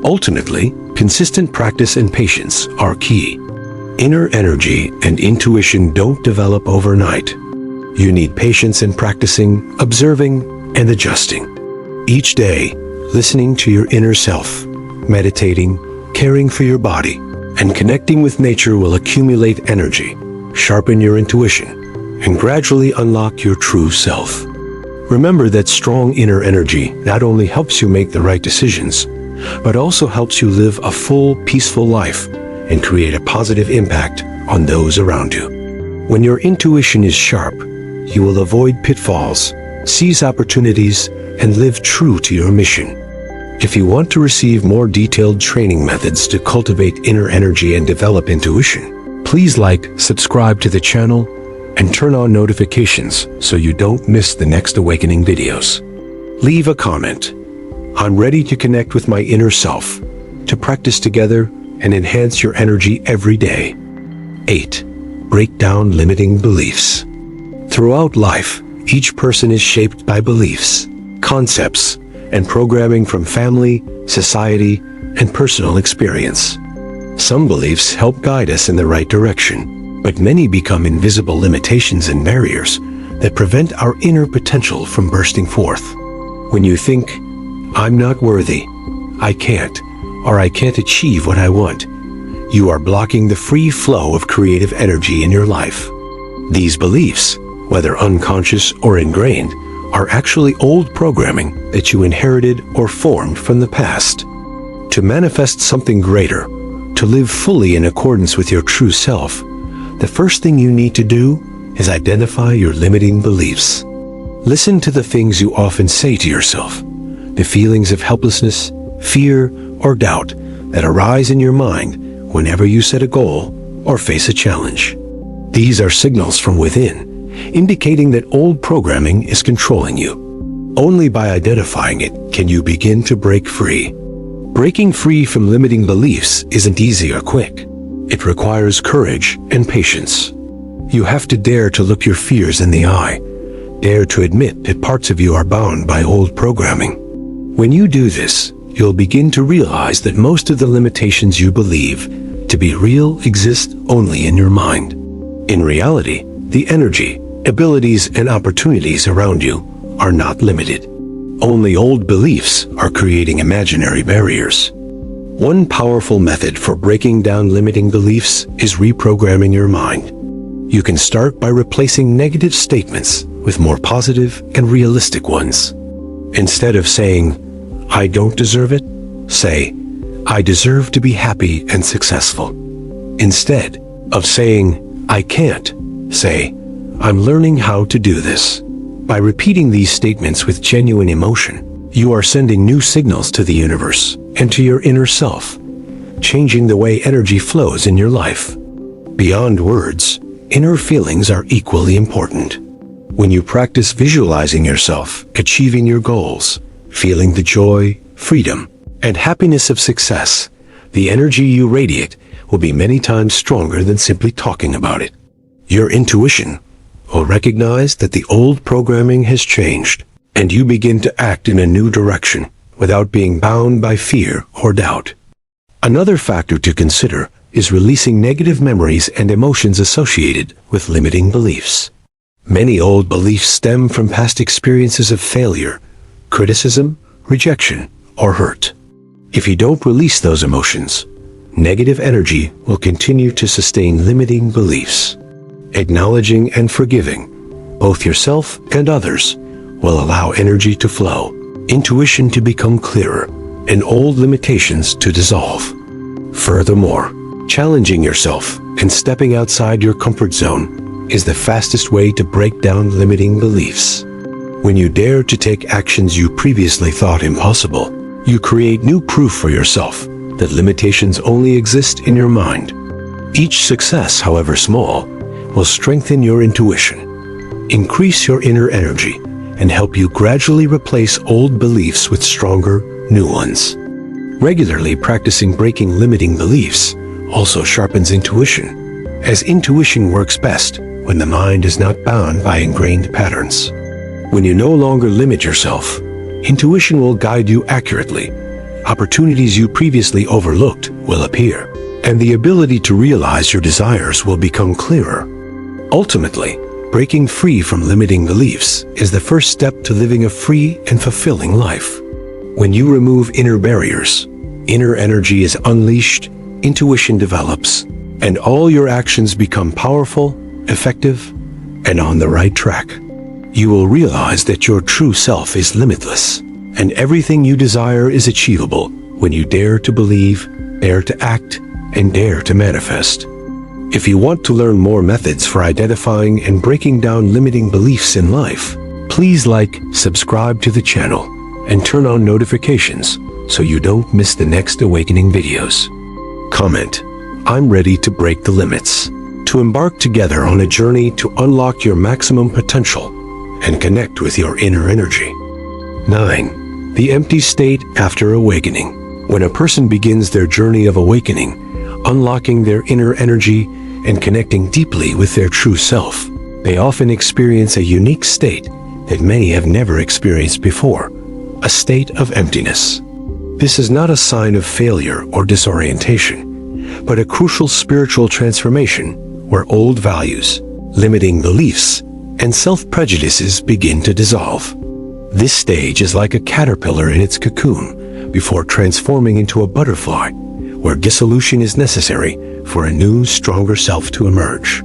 Ultimately, consistent practice and patience are key. Inner energy and intuition don't develop overnight. You need patience in practicing, observing, and adjusting. Each day, listening to your inner self, meditating, caring for your body, and connecting with nature will accumulate energy, sharpen your intuition, and gradually unlock your true self. Remember that strong inner energy not only helps you make the right decisions, but also helps you live a full, peaceful life and create a positive impact on those around you. When your intuition is sharp, you will avoid pitfalls, seize opportunities, and live true to your mission. If you want to receive more detailed training methods to cultivate inner energy and develop intuition, please like, subscribe to the channel, and turn on notifications so you don't miss the next awakening videos. Leave a comment. I'm ready to connect with my inner self, to practice together and enhance your energy every day. 8. Break down limiting beliefs. Throughout life, each person is shaped by beliefs, concepts, and programming from family, society, and personal experience. Some beliefs help guide us in the right direction, but many become invisible limitations and barriers that prevent our inner potential from bursting forth. When you think, "I'm not worthy, I can't, or I can't achieve what I want," you are blocking the free flow of creative energy in your life. These beliefs, whether unconscious or ingrained, are actually old programming that you inherited or formed from the past. To manifest something greater, to live fully in accordance with your true self, the first thing you need to do is identify your limiting beliefs. Listen to the things you often say to yourself, the feelings of helplessness, fear, or doubt that arise in your mind whenever you set a goal or face a challenge. These are signals from within, indicating that old programming is controlling you. Only by identifying it can you begin to break free. Breaking free from limiting beliefs isn't easy or quick. It requires courage and patience. You have to dare to look your fears in the eye, dare to admit that parts of you are bound by old programming. When you do this, you'll begin to realize that most of the limitations you believe to be real exist only in your mind. In reality, the energy, abilities, and opportunities around you are not limited. Only old beliefs are creating imaginary barriers. One powerful method for breaking down limiting beliefs is reprogramming your mind. You can start by replacing negative statements with more positive and realistic ones. Instead of saying, "I don't deserve it," say, I deserve to be happy and successful. Instead of saying, I can't, say, I'm learning how to do this. By repeating these statements with genuine emotion, you are sending new signals to the universe and to your inner self, changing the way energy flows in your life. Beyond words, inner feelings are equally important. When you practice visualizing yourself achieving your goals, feeling the joy, freedom, and happiness of success, the energy you radiate will be many times stronger than simply talking about it. Your intuition will recognize that the old programming has changed, and you begin to act in a new direction without being bound by fear or doubt. Another factor to consider is releasing negative memories and emotions associated with limiting beliefs. Many old beliefs stem from past experiences of failure, criticism, rejection, or hurt. If you don't release those emotions, negative energy will continue to sustain limiting beliefs. Acknowledging and forgiving both yourself and others will allow energy to flow, intuition to become clearer, and old limitations to dissolve. Furthermore, challenging yourself and stepping outside your comfort zone is the fastest way to break down limiting beliefs. When you dare to take actions you previously thought impossible, you create new proof for yourself that limitations only exist in your mind. Each success, however small, will strengthen your intuition, increase your inner energy, and help you gradually replace old beliefs with stronger, new ones. Regularly practicing breaking limiting beliefs also sharpens intuition, as intuition works best when the mind is not bound by ingrained patterns. When you no longer limit yourself, intuition will guide you accurately. Opportunities you previously overlooked will appear, and the ability to realize your desires will become clearer. Ultimately, breaking free from limiting beliefs is the first step to living a free and fulfilling life. When you remove inner barriers, inner energy is unleashed, intuition develops, and all your actions become powerful, effective, and on the right track. You will realize that your true self is limitless, and everything you desire is achievable when you dare to believe, dare to act, and dare to manifest. If you want to learn more methods for identifying and breaking down limiting beliefs in life, please like, subscribe to the channel, and turn on notifications so you don't miss the next awakening videos. Comment, I'm ready to break the limits, to embark together on a journey to unlock your maximum potential and connect with your inner energy. 9. The empty state after awakening. When a person begins their journey of awakening, unlocking their inner energy and connecting deeply with their true self, they often experience a unique state that many have never experienced before, a state of emptiness. This is not a sign of failure or disorientation, but a crucial spiritual transformation where old values, limiting beliefs, and self-prejudices begin to dissolve. This stage is like a caterpillar in its cocoon before transforming into a butterfly, where dissolution is necessary for a new, stronger self to emerge.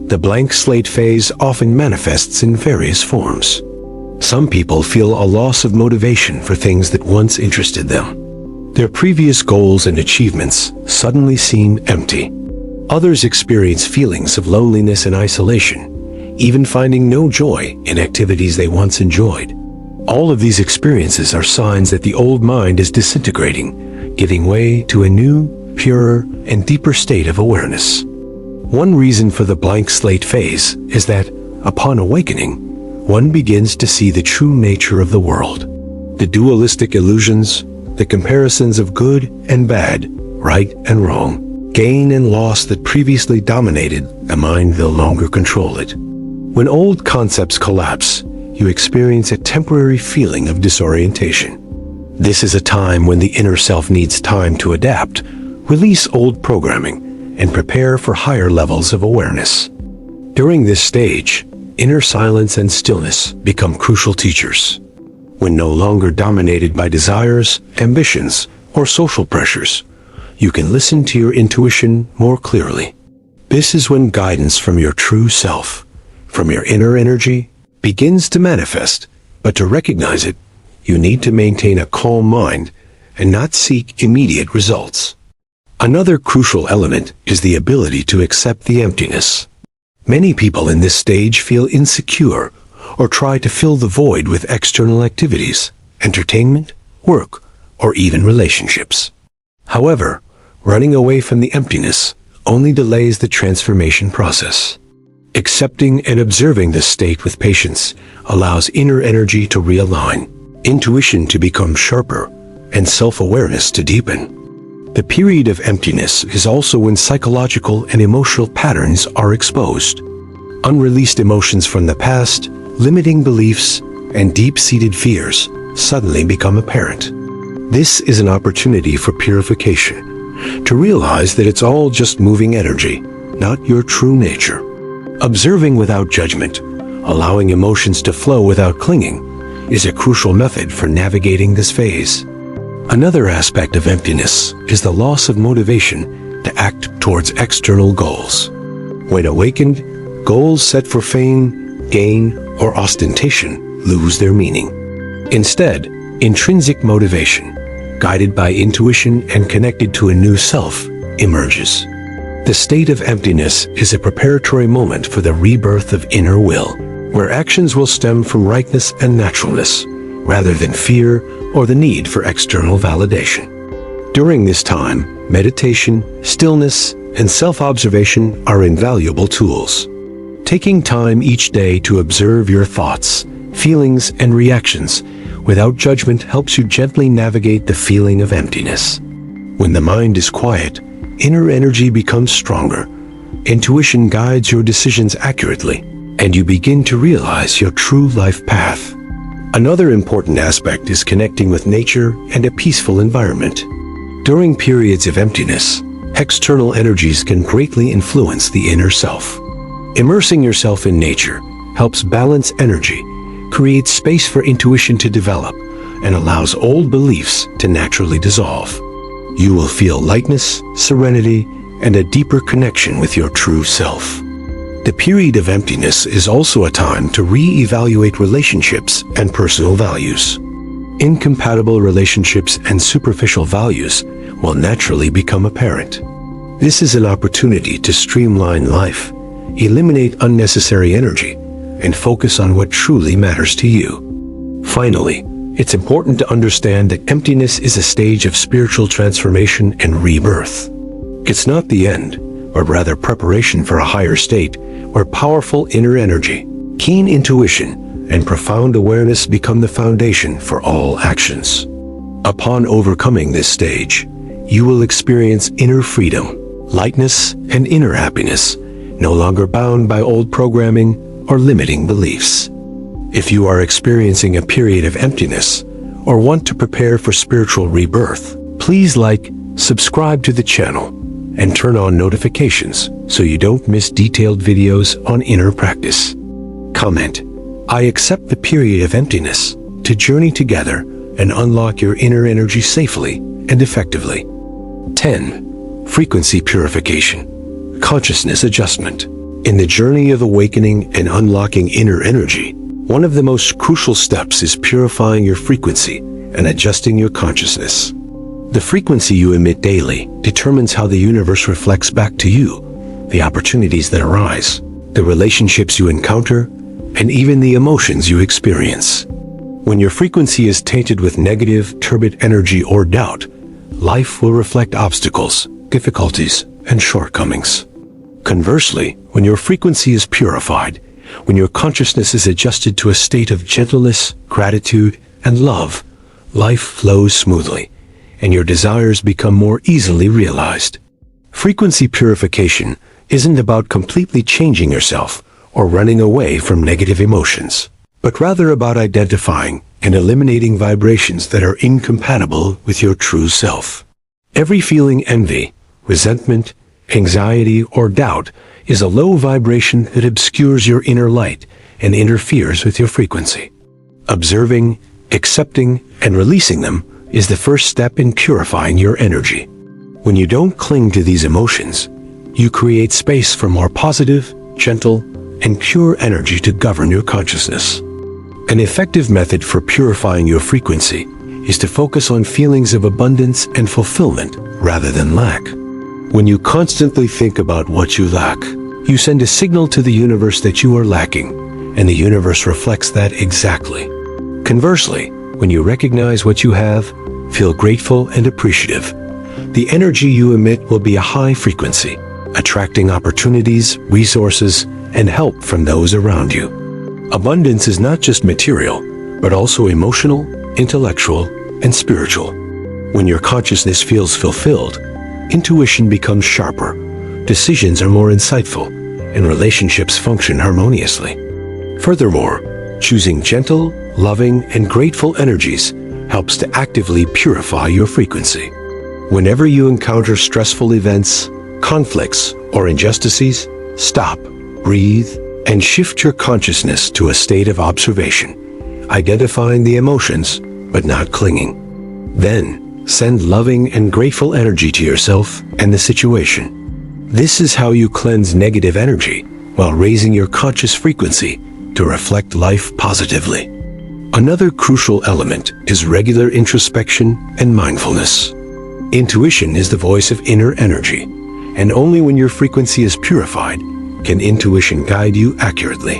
The blank slate phase often manifests in various forms. Some people feel a loss of motivation for things that once interested them. Their previous goals and achievements suddenly seem empty. Others experience feelings of loneliness and isolation, even finding no joy in activities they once enjoyed. All of these experiences are signs that the old mind is disintegrating, giving way to a new, purer, and deeper state of awareness. One reason for the blank slate phase is that, upon awakening, one begins to see the true nature of the world. The dualistic illusions, the comparisons of good and bad, right and wrong, gain and loss that previously dominated the mind no longer control it. When old concepts collapse, you experience a temporary feeling of disorientation. This is a time when the inner self needs time to adapt, release old programming, and prepare for higher levels of awareness. During this stage, inner silence and stillness become crucial teachers. When no longer dominated by desires, ambitions, or social pressures, you can listen to your intuition more clearly. This is when guidance from your true self, from your inner energy, begins to manifest, but to recognize it, you need to maintain a calm mind and not seek immediate results. Another crucial element is the ability to accept the emptiness. Many people in this stage feel insecure or try to fill the void with external activities, entertainment, work, or even relationships. However, running away from the emptiness only delays the transformation process. Accepting and observing this state with patience allows inner energy to realign, intuition to become sharper, and self-awareness to deepen. The period of emptiness is also when psychological and emotional patterns are exposed. Unreleased emotions from the past, limiting beliefs, and deep-seated fears suddenly become apparent. This is an opportunity for purification, to realize that it's all just moving energy, not your true nature. Observing without judgment, allowing emotions to flow without clinging, is a crucial method for navigating this phase. Another aspect of emptiness is the loss of motivation to act towards external goals. When awakened, goals set for fame, gain, or ostentation lose their meaning. Instead, intrinsic motivation, guided by intuition and connected to a new self, emerges. The state of emptiness is a preparatory moment for the rebirth of inner will, where actions will stem from rightness and naturalness, rather than fear or the need for external validation. During this time, meditation, stillness, and self-observation are invaluable tools. Taking time each day to observe your thoughts, feelings, and reactions without judgment helps you gently navigate the feeling of emptiness. When the mind is quiet, inner energy becomes stronger, intuition guides your decisions accurately, and you begin to realize your true life path. Another important aspect is connecting with nature and a peaceful environment. During periods of emptiness, external energies can greatly influence the inner self. Immersing yourself in nature helps balance energy, creates space for intuition to develop, and allows old beliefs to naturally dissolve. You will feel lightness, serenity, and a deeper connection with your true self. The period of emptiness is also a time to re-evaluate relationships and personal values. Incompatible relationships and superficial values will naturally become apparent. This is an opportunity to streamline life, eliminate unnecessary energy, and focus on what truly matters to you. Finally, it's important to understand that emptiness is a stage of spiritual transformation and rebirth. It's not the end, but rather preparation for a higher state where powerful inner energy, keen intuition, and profound awareness become the foundation for all actions. Upon overcoming this stage, you will experience inner freedom, lightness, and inner happiness, no longer bound by old programming or limiting beliefs. If you are experiencing a period of emptiness or want to prepare for spiritual rebirth, please like, subscribe to the channel, and turn on notifications so you don't miss detailed videos on inner practice. Comment, I accept the period of emptiness to journey together and unlock your inner energy safely and effectively. 10. Frequency purification. Consciousness adjustment. In the journey of awakening and unlocking inner energy, one of the most crucial steps is purifying your frequency and adjusting your consciousness. The frequency you emit daily determines how the universe reflects back to you, the opportunities that arise, the relationships you encounter, and even the emotions you experience. When your frequency is tainted with negative, turbid energy or doubt, life will reflect obstacles, difficulties, and shortcomings. Conversely, when your frequency is purified, when your consciousness is adjusted to a state of gentleness, gratitude, and love, life flows smoothly, and your desires become more easily realized. Frequency purification isn't about completely changing yourself or running away from negative emotions, but rather about identifying and eliminating vibrations that are incompatible with your true self. Every feeling envy, resentment, anxiety, or doubt is a low vibration that obscures your inner light and interferes with your frequency. Observing, accepting, and releasing them is the first step in purifying your energy. When you don't cling to these emotions, you create space for more positive, gentle, and pure energy to govern your consciousness. An effective method for purifying your frequency is to focus on feelings of abundance and fulfillment rather than lack. When you constantly think about what you lack, you send a signal to the universe that you are lacking, and the universe reflects that exactly. Conversely, when you recognize what you have, feel grateful and appreciative, the energy you emit will be a high frequency, attracting opportunities, resources, and help from those around you. Abundance is not just material, but also emotional, intellectual, and spiritual. When your consciousness feels fulfilled, intuition becomes sharper, decisions are more insightful, and relationships function harmoniously. Furthermore, choosing gentle, loving, and grateful energies helps to actively purify your frequency. Whenever you encounter stressful events, conflicts, or injustices, stop, breathe, and shift your consciousness to a state of observation, identifying the emotions, but not clinging. Then, send loving and grateful energy to yourself and the situation. This is how you cleanse negative energy while raising your conscious frequency to reflect life positively. Another crucial element is regular introspection and mindfulness. Intuition is the voice of inner energy, and only when your frequency is purified can intuition guide you accurately.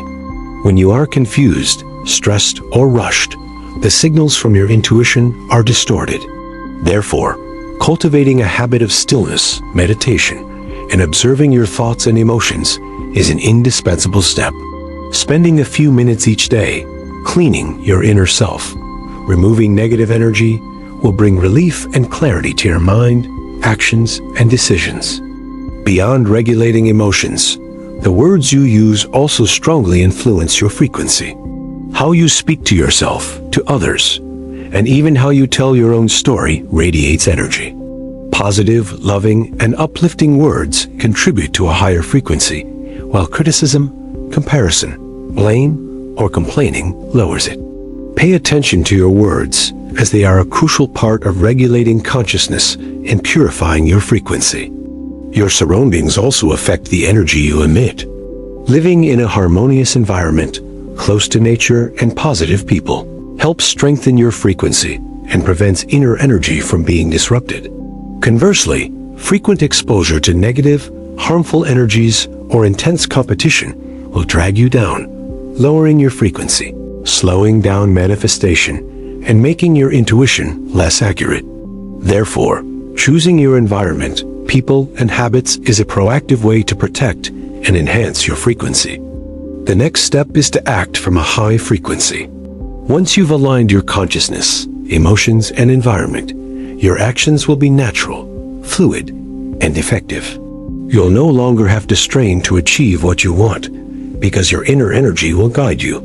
When you are confused, stressed, or rushed, the signals from your intuition are distorted. Therefore, cultivating a habit of stillness, meditation, and observing your thoughts and emotions is an indispensable step. Spending a few minutes each day cleaning your inner self, removing negative energy, will bring relief and clarity to your mind, actions, and decisions. Beyond regulating emotions, the words you use also strongly influence your frequency. How you speak to yourself, to others, and even how you tell your own story radiates energy. Positive, loving, and uplifting words contribute to a higher frequency, while criticism, comparison, blame, or complaining lowers it. Pay attention to your words, as they are a crucial part of regulating consciousness and purifying your frequency. Your surroundings also affect the energy you emit. Living in a harmonious environment, close to nature and positive people, helps strengthen your frequency and prevents inner energy from being disrupted. Conversely, frequent exposure to negative, harmful energies or intense competition will drag you down, lowering your frequency, slowing down manifestation, and making your intuition less accurate. Therefore, choosing your environment, people, and habits is a proactive way to protect and enhance your frequency. The next step is to act from a high frequency. Once you've aligned your consciousness, emotions, and environment, your actions will be natural, fluid, and effective. You'll no longer have to strain to achieve what you want, because your inner energy will guide you.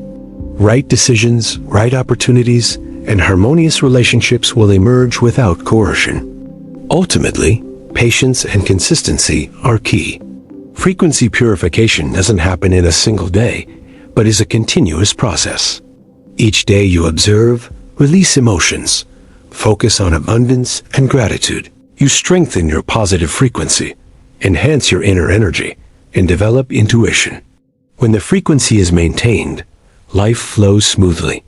Right decisions, right opportunities, and harmonious relationships will emerge without coercion. Ultimately, patience and consistency are key. Frequency purification doesn't happen in a single day, but is a continuous process. Each day you observe, release emotions, focus on abundance and gratitude. You strengthen your positive frequency, enhance your inner energy, and develop intuition. When the frequency is maintained, life flows smoothly.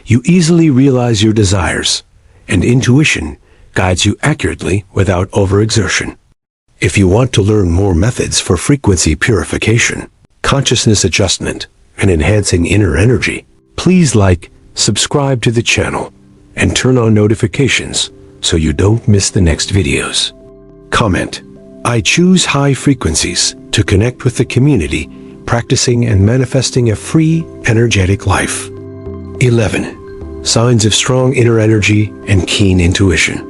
You easily realize your desires, and intuition guides you accurately without overexertion. If you want to learn more methods for frequency purification, consciousness adjustment, and enhancing inner energy, please like, subscribe to the channel, and turn on notifications so you don't miss the next videos. Comment: I choose high frequencies to connect with the community, practicing and manifesting a free, energetic life. 11. Signs of strong inner energy and keen intuition.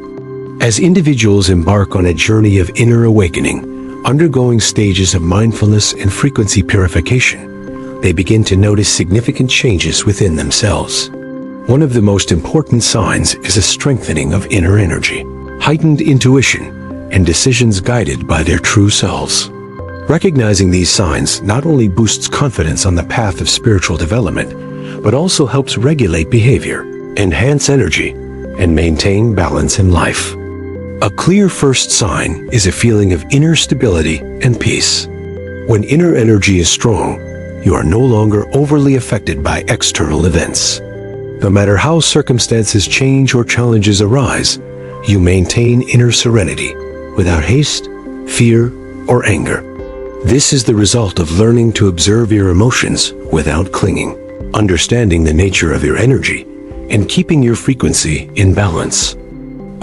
As individuals embark on a journey of inner awakening, undergoing stages of mindfulness and frequency purification, they begin to notice significant changes within themselves. One of the most important signs is a strengthening of inner energy, heightened intuition, and decisions guided by their true selves. Recognizing these signs not only boosts confidence on the path of spiritual development, but also helps regulate behavior, enhance energy, and maintain balance in life. A clear first sign is a feeling of inner stability and peace. When inner energy is strong, you are no longer overly affected by external events. No matter how circumstances change or challenges arise, you maintain inner serenity without haste, fear, or anger. This is the result of learning to observe your emotions without clinging, understanding the nature of your energy, and keeping your frequency in balance.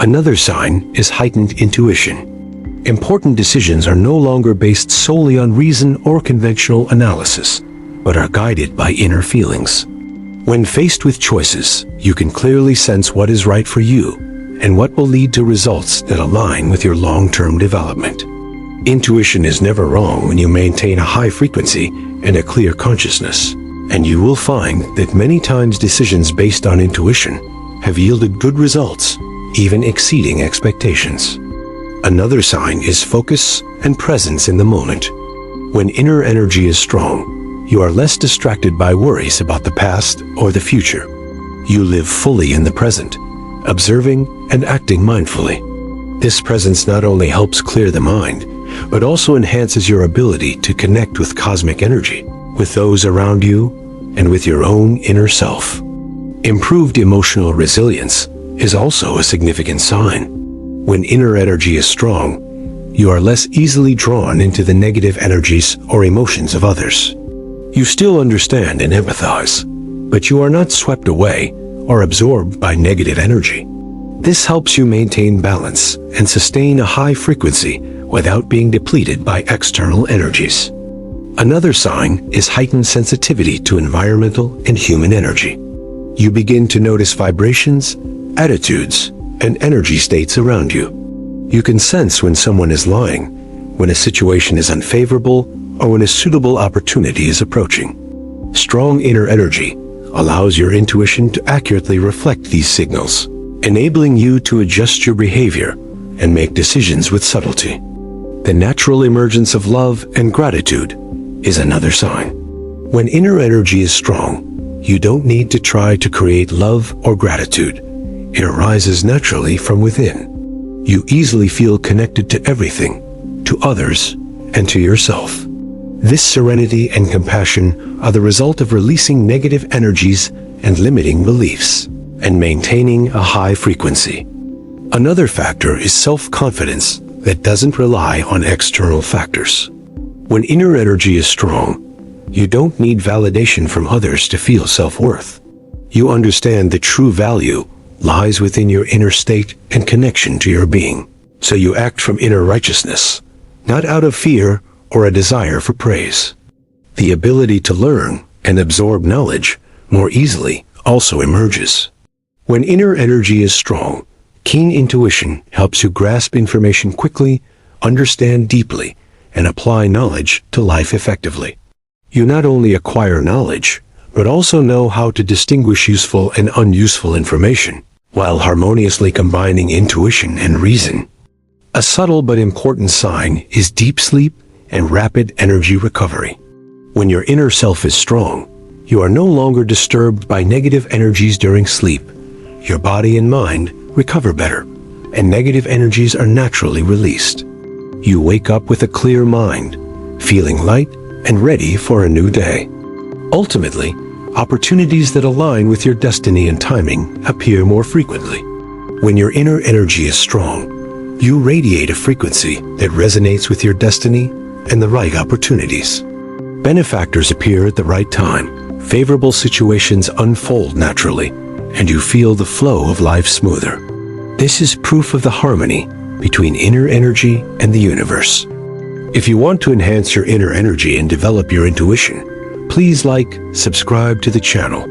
Another sign is heightened intuition. Important decisions are no longer based solely on reason or conventional analysis, but are guided by inner feelings. When faced with choices, you can clearly sense what is right for you and what will lead to results that align with your long-term development. Intuition is never wrong when you maintain a high frequency and a clear consciousness, and you will find that many times decisions based on intuition have yielded good results, even exceeding expectations. Another sign is focus and presence in the moment. When inner energy is strong, you are less distracted by worries about the past or the future. You live fully in the present, observing and acting mindfully. This presence not only helps clear the mind, but also enhances your ability to connect with cosmic energy, with those around you, and with your own inner self. Improved emotional resilience is also a significant sign. When inner energy is strong, you are less easily drawn into the negative energies or emotions of others. You still understand and empathize, but you are not swept away or absorbed by negative energy. This helps you maintain balance and sustain a high frequency without being depleted by external energies. Another sign is heightened sensitivity to environmental and human energy. You begin to notice vibrations, attitudes, and energy states around you. You can sense when someone is lying, when a situation is unfavorable, or when a suitable opportunity is approaching. Strong inner energy allows your intuition to accurately reflect these signals, enabling you to adjust your behavior and make decisions with subtlety. The natural emergence of love and gratitude is another sign. When inner energy is strong, you don't need to try to create love or gratitude. It arises naturally from within. You easily feel connected to everything, to others, and to yourself. This serenity and compassion are the result of releasing negative energies and limiting beliefs, and maintaining a high frequency. Another factor is self-confidence that doesn't rely on external factors. When inner energy is strong, you don't need validation from others to feel self-worth. You understand the true value lies within your inner state and connection to your being, so you act from inner righteousness, not out of fear or a desire for praise. The ability to learn and absorb knowledge more easily also emerges. When inner energy is strong, keen intuition helps you grasp information quickly, understand deeply, and apply knowledge to life effectively. You not only acquire knowledge, but also know how to distinguish useful and unuseful information, while harmoniously combining intuition and reason. A subtle but important sign is deep sleep and rapid energy recovery. When your inner self is strong, you are no longer disturbed by negative energies during sleep. Your body and mind recover better, and negative energies are naturally released. You wake up with a clear mind, feeling light and ready for a new day. Ultimately, opportunities that align with your destiny and timing appear more frequently. When your inner energy is strong, you radiate a frequency that resonates with your destiny and the right opportunities. Benefactors appear at the right time, favorable situations unfold naturally, and you feel the flow of life smoother. This is proof of the harmony between inner energy and the universe. If you want to enhance your inner energy and develop your intuition, please like, subscribe to the channel,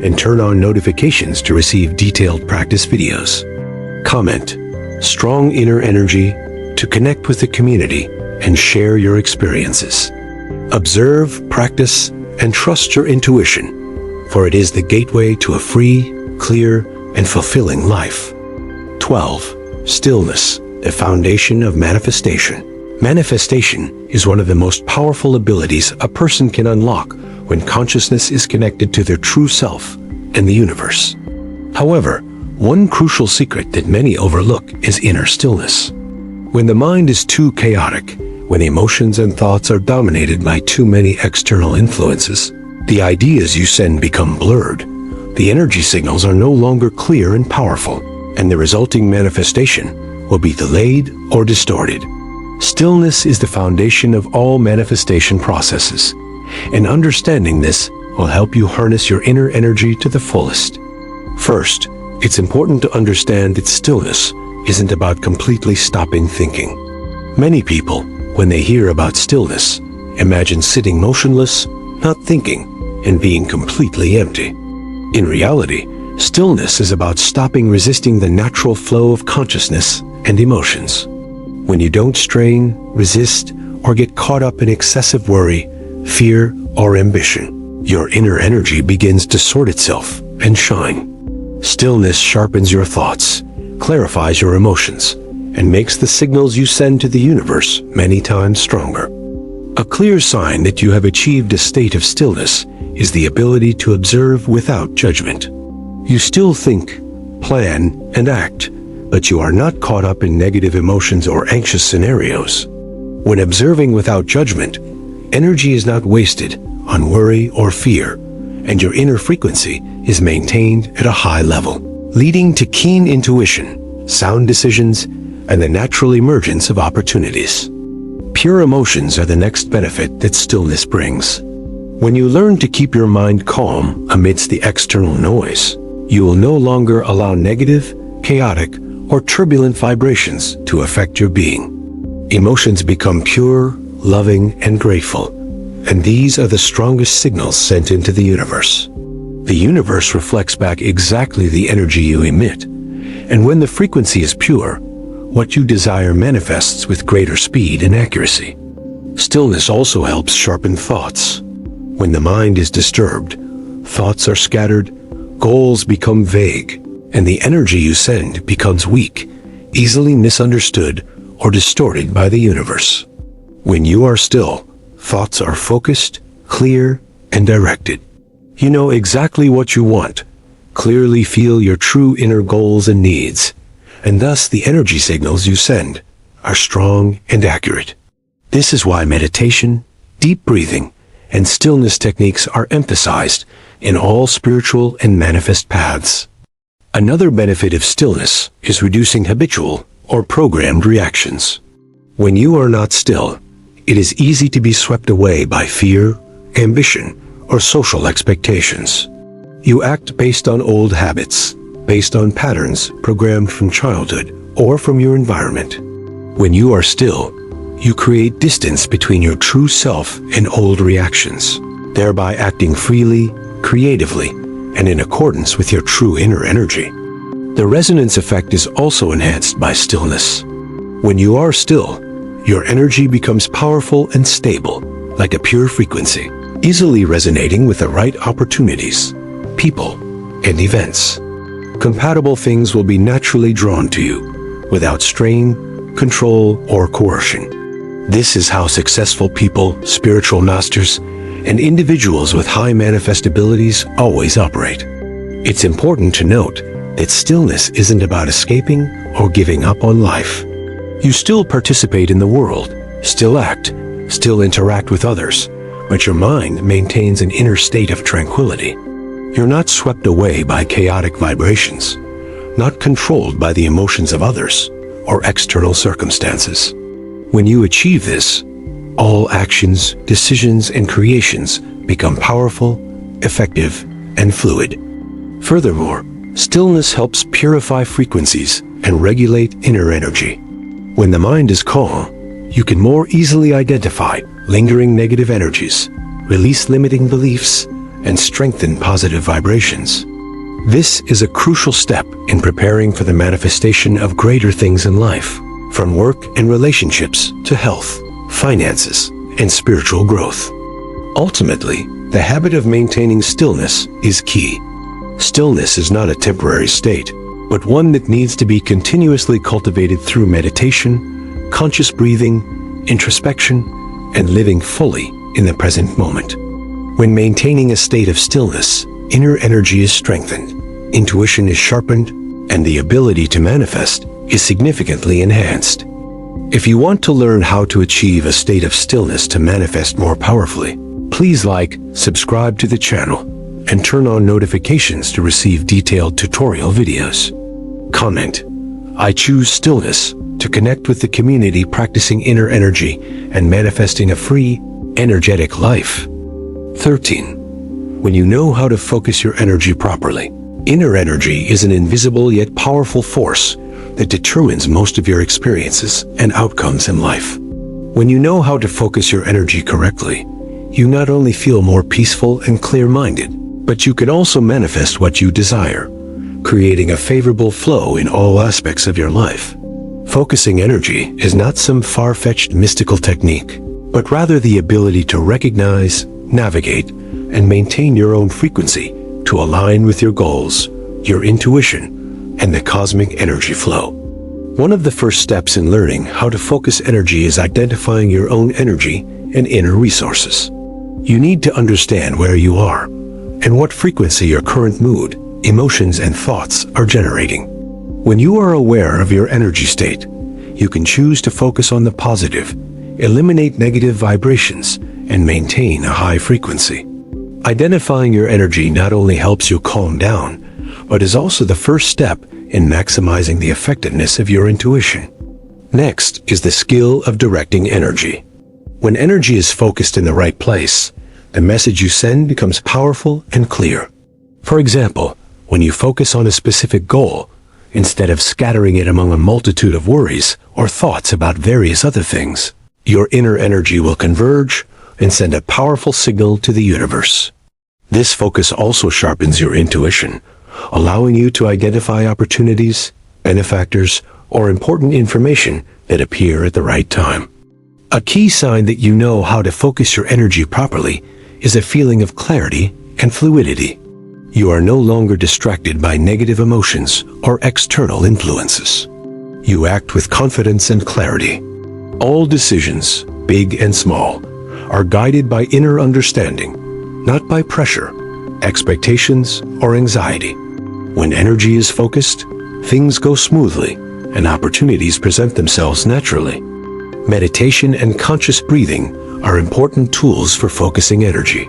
and turn on notifications to receive detailed practice videos. Comment, strong inner energy, to connect with the community and share your experiences. Observe, practice, and trust your intuition, for it is the gateway to a free, clear, and fulfilling life. 12. Stillness, the foundation of manifestation. Manifestation is one of the most powerful abilities a person can unlock when consciousness is connected to their true self and the universe. However, one crucial secret that many overlook is inner stillness. When the mind is too chaotic, when emotions and thoughts are dominated by too many external influences, the ideas you send become blurred, the energy signals are no longer clear and powerful, and the resulting manifestation will be delayed or distorted. Stillness is the foundation of all manifestation processes, and understanding this will help you harness your inner energy to the fullest. First, it's important to understand that stillness isn't about completely stopping thinking. Many people, when they hear about stillness, imagine sitting motionless, not thinking, and being completely empty. In reality, stillness is about stopping resisting the natural flow of consciousness and emotions. When you don't strain, resist, or get caught up in excessive worry, fear, or ambition, your inner energy begins to sort itself and shine. Stillness sharpens your thoughts, clarifies your emotions, and makes the signals you send to the universe many times stronger. A clear sign that you have achieved a state of stillness is the ability to observe without judgment. You still think, plan, and act, but you are not caught up in negative emotions or anxious scenarios. When observing without judgment, energy is not wasted on worry or fear, and your inner frequency is maintained at a high level, leading to keen intuition, sound decisions, and the natural emergence of opportunities. Pure emotions are the next benefit that stillness brings. When you learn to keep your mind calm amidst the external noise, you will no longer allow negative, chaotic, or turbulent vibrations to affect your being. Emotions become pure, loving, and grateful, and these are the strongest signals sent into the universe. The universe reflects back exactly the energy you emit, and when the frequency is pure, what you desire manifests with greater speed and accuracy. Stillness also helps sharpen thoughts. When the mind is disturbed, thoughts are scattered, goals become vague, and the energy you send becomes weak, easily misunderstood or distorted by the universe. When you are still, thoughts are focused, clear, and directed. You know exactly what you want, clearly feel your true inner goals and needs, and thus the energy signals you send are strong and accurate. This is why meditation, deep breathing, and stillness techniques are emphasized in all spiritual and manifest paths. Another benefit of stillness is reducing habitual or programmed reactions. When you are not still, it is easy to be swept away by fear, ambition, or social expectations. You act based on old habits, based on patterns programmed from childhood or from your environment. When you are still, you create distance between your true self and old reactions, thereby acting freely, creatively, and in accordance with your true inner energy. The resonance effect is also enhanced by stillness. When you are still, your energy becomes powerful and stable, like a pure frequency, easily resonating with the right opportunities, people, and events. Compatible things will be naturally drawn to you, without strain, control, or coercion. This is how successful people, spiritual masters, and individuals with high manifest abilities always operate. It's important to note that stillness isn't about escaping or giving up on life. You still participate in the world, still act, still interact with others, but your mind maintains an inner state of tranquility. You're not swept away by chaotic vibrations, not controlled by the emotions of others or external circumstances. When you achieve this, all actions, decisions, and creations become powerful, effective, and fluid. Furthermore, stillness helps purify frequencies and regulate inner energy. When the mind is calm, you can more easily identify lingering negative energies, release limiting beliefs, and strengthen positive vibrations. This is a crucial step in preparing for the manifestation of greater things in life, from work and relationships to health, finances, and spiritual growth. Ultimately, the habit of maintaining stillness is key. Stillness is not a temporary state, but one that needs to be continuously cultivated through meditation, conscious breathing, introspection, and living fully in the present moment. When maintaining a state of stillness, inner energy is strengthened, intuition is sharpened, and the ability to manifest is significantly enhanced. If you want to learn how to achieve a state of stillness to manifest more powerfully, please like, subscribe to the channel, and turn on notifications to receive detailed tutorial videos. Comment: I choose stillness to connect with the community practicing inner energy and manifesting a free, energetic life. 13. When you know how to focus your energy properly. Inner energy is an invisible yet powerful force that determines most of your experiences and outcomes in life. When you know how to focus your energy correctly, you not only feel more peaceful and clear-minded, but you can also manifest what you desire, creating a favorable flow in all aspects of your life. Focusing energy is not some far-fetched mystical technique, but rather the ability to recognize, navigate, and maintain your own frequency to align with your goals, your intuition, and the cosmic energy flow. One of the first steps in learning how to focus energy is identifying your own energy and inner resources. You need to understand where you are and what frequency your current mood, emotions, and thoughts are generating. When you are aware of your energy state, you can choose to focus on the positive, eliminate negative vibrations, and maintain a high frequency. Identifying your energy not only helps you calm down, but is also the first step in maximizing the effectiveness of your intuition. Next is the skill of directing energy. When energy is focused in the right place, the message you send becomes powerful and clear. For example, when you focus on a specific goal, instead of scattering it among a multitude of worries or thoughts about various other things, your inner energy will converge and send a powerful signal to the universe. This focus also sharpens your intuition, allowing you to identify opportunities, benefactors, or important information that appear at the right time. A key sign that you know how to focus your energy properly is a feeling of clarity and fluidity. You are no longer distracted by negative emotions or external influences. You act with confidence and clarity. All decisions, big and small, are guided by inner understanding, not by pressure, expectations, or anxiety. When energy is focused, things go smoothly and opportunities present themselves naturally. Meditation and conscious breathing are important tools for focusing energy.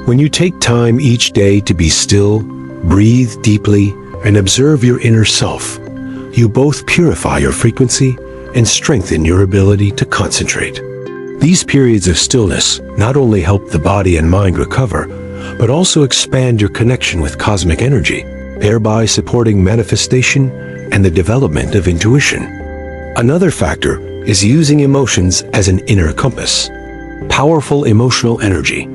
When you take time each day to be still, breathe deeply, and observe your inner self, you both purify your frequency and strengthen your ability to concentrate. These periods of stillness not only help the body and mind recover, but also expand your connection with cosmic energy, thereby supporting manifestation and the development of intuition. Another factor is using emotions as an inner compass. Powerful emotional energy,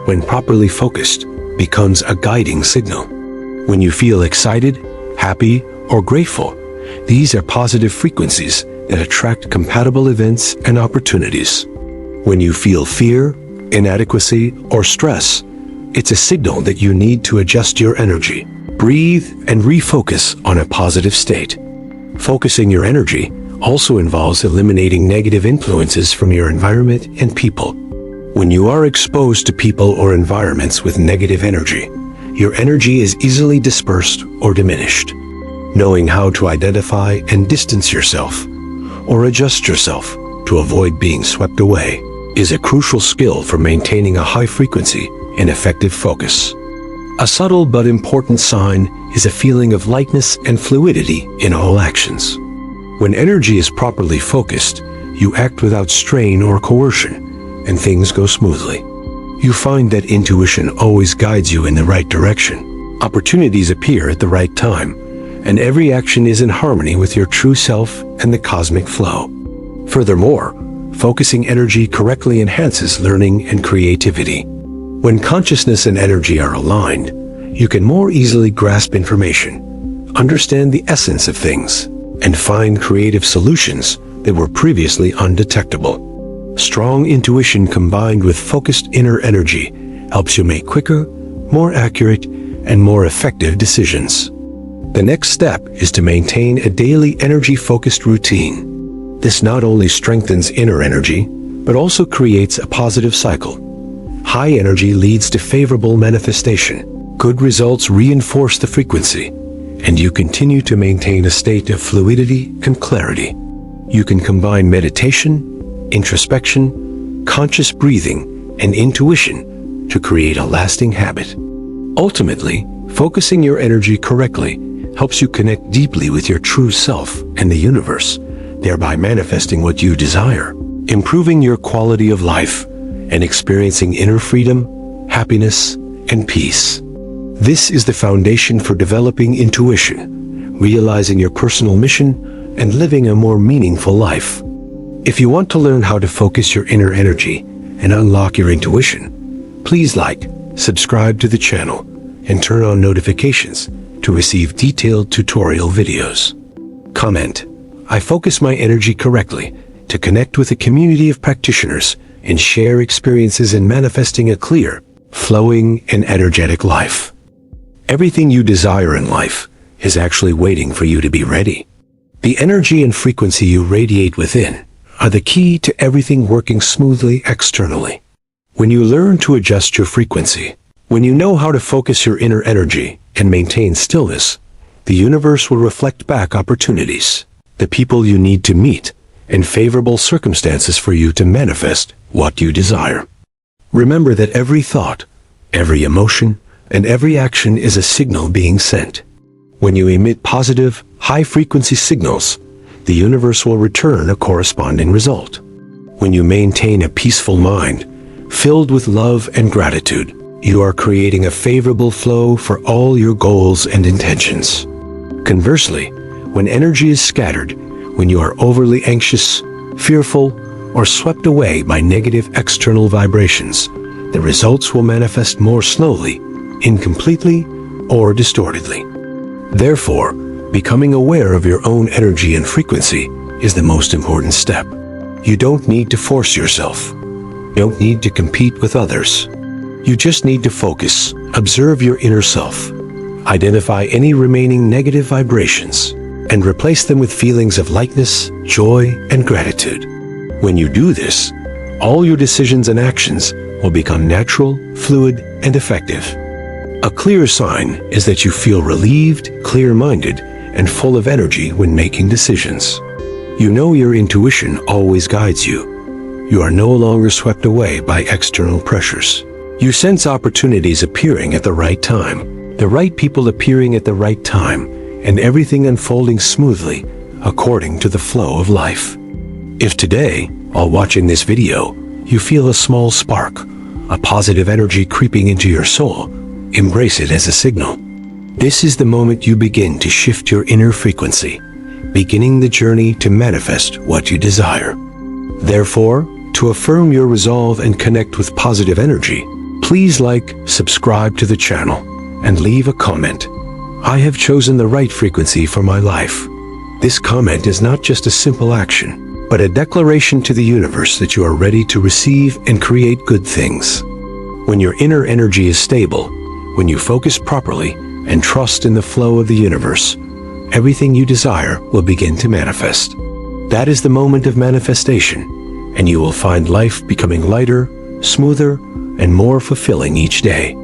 when properly focused, becomes a guiding signal. When you feel excited, happy, or grateful, these are positive frequencies that attract compatible events and opportunities. When you feel fear, inadequacy, or stress, it's a signal that you need to adjust your energy, breathe, and refocus on a positive state. Focusing your energy also involves eliminating negative influences from your environment and people. When you are exposed to people or environments with negative energy, your energy is easily dispersed or diminished. Knowing how to identify and distance yourself, or adjust yourself to avoid being swept away, is a crucial skill for maintaining a high frequency and effective focus. A subtle but important sign is a feeling of lightness and fluidity in all actions. When energy is properly focused, you act without strain or coercion, and things go smoothly. You find that intuition always guides you in the right direction. Opportunities appear at the right time, and every action is in harmony with your true self and the cosmic flow. Furthermore, focusing energy correctly enhances learning and creativity. When consciousness and energy are aligned, you can more easily grasp information, understand the essence of things, and find creative solutions that were previously undetectable. Strong intuition combined with focused inner energy helps you make quicker, more accurate, and more effective decisions. The next step is to maintain a daily energy-focused routine. This not only strengthens inner energy, but also creates a positive cycle. High energy leads to favorable manifestation. Good results reinforce the frequency, and you continue to maintain a state of fluidity and clarity. You can combine meditation, introspection, conscious breathing, and intuition to create a lasting habit. Ultimately, focusing your energy correctly helps you connect deeply with your true self and the universe, thereby manifesting what you desire, improving your quality of life, and experiencing inner freedom, happiness, and peace. This is the foundation for developing intuition, realizing your personal mission, and living a more meaningful life. If you want to learn how to focus your inner energy and unlock your intuition, please like, subscribe to the channel, and turn on notifications to receive detailed tutorial videos. Comment: I focus my energy correctly to connect with a community of practitioners and share experiences in manifesting a clear, flowing, and energetic life. Everything you desire in life is actually waiting for you to be ready. The energy and frequency you radiate within are the key to everything working smoothly externally. When you learn to adjust your frequency, when you know how to focus your inner energy and maintain stillness, the universe will reflect back opportunities, the people you need to meet, and favorable circumstances for you to manifest what you desire. Remember that every thought, every emotion, and every action is a signal being sent. When you emit positive, high-frequency signals, the universe will return a corresponding result. When you maintain a peaceful mind, filled with love and gratitude, you are creating a favorable flow for all your goals and intentions. Conversely, when energy is scattered, when you are overly anxious, fearful, or swept away by negative external vibrations, the results will manifest more slowly, incompletely, or distortedly. Therefore, becoming aware of your own energy and frequency is the most important step. You don't need to force yourself. You don't need to compete with others. You just need to focus, observe your inner self, identify any remaining negative vibrations, and replace them with feelings of lightness, joy, and gratitude. When you do this, all your decisions and actions will become natural, fluid, and effective. A clear sign is that you feel relieved, clear-minded, and full of energy when making decisions. You know your intuition always guides you. You are no longer swept away by external pressures. You sense opportunities appearing at the right time, the right people appearing at the right time, and everything unfolding smoothly according to the flow of life. If today, while watching this video, you feel a small spark, a positive energy creeping into your soul, embrace it as a signal. This is the moment you begin to shift your inner frequency, beginning the journey to manifest what you desire. Therefore, to affirm your resolve and connect with positive energy, please like, subscribe to the channel, and leave a comment. I have chosen the right frequency for my life. This comment is not just a simple action, but a declaration to the universe that you are ready to receive and create good things. When your inner energy is stable, when you focus properly and trust in the flow of the universe, everything you desire will begin to manifest. That is the moment of manifestation, and you will find life becoming lighter, smoother, and more fulfilling each day.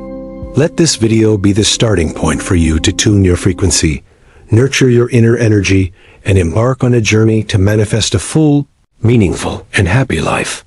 Let this video be the starting point for you to tune your frequency, nurture your inner energy, and embark on a journey to manifest a full, meaningful, and happy life.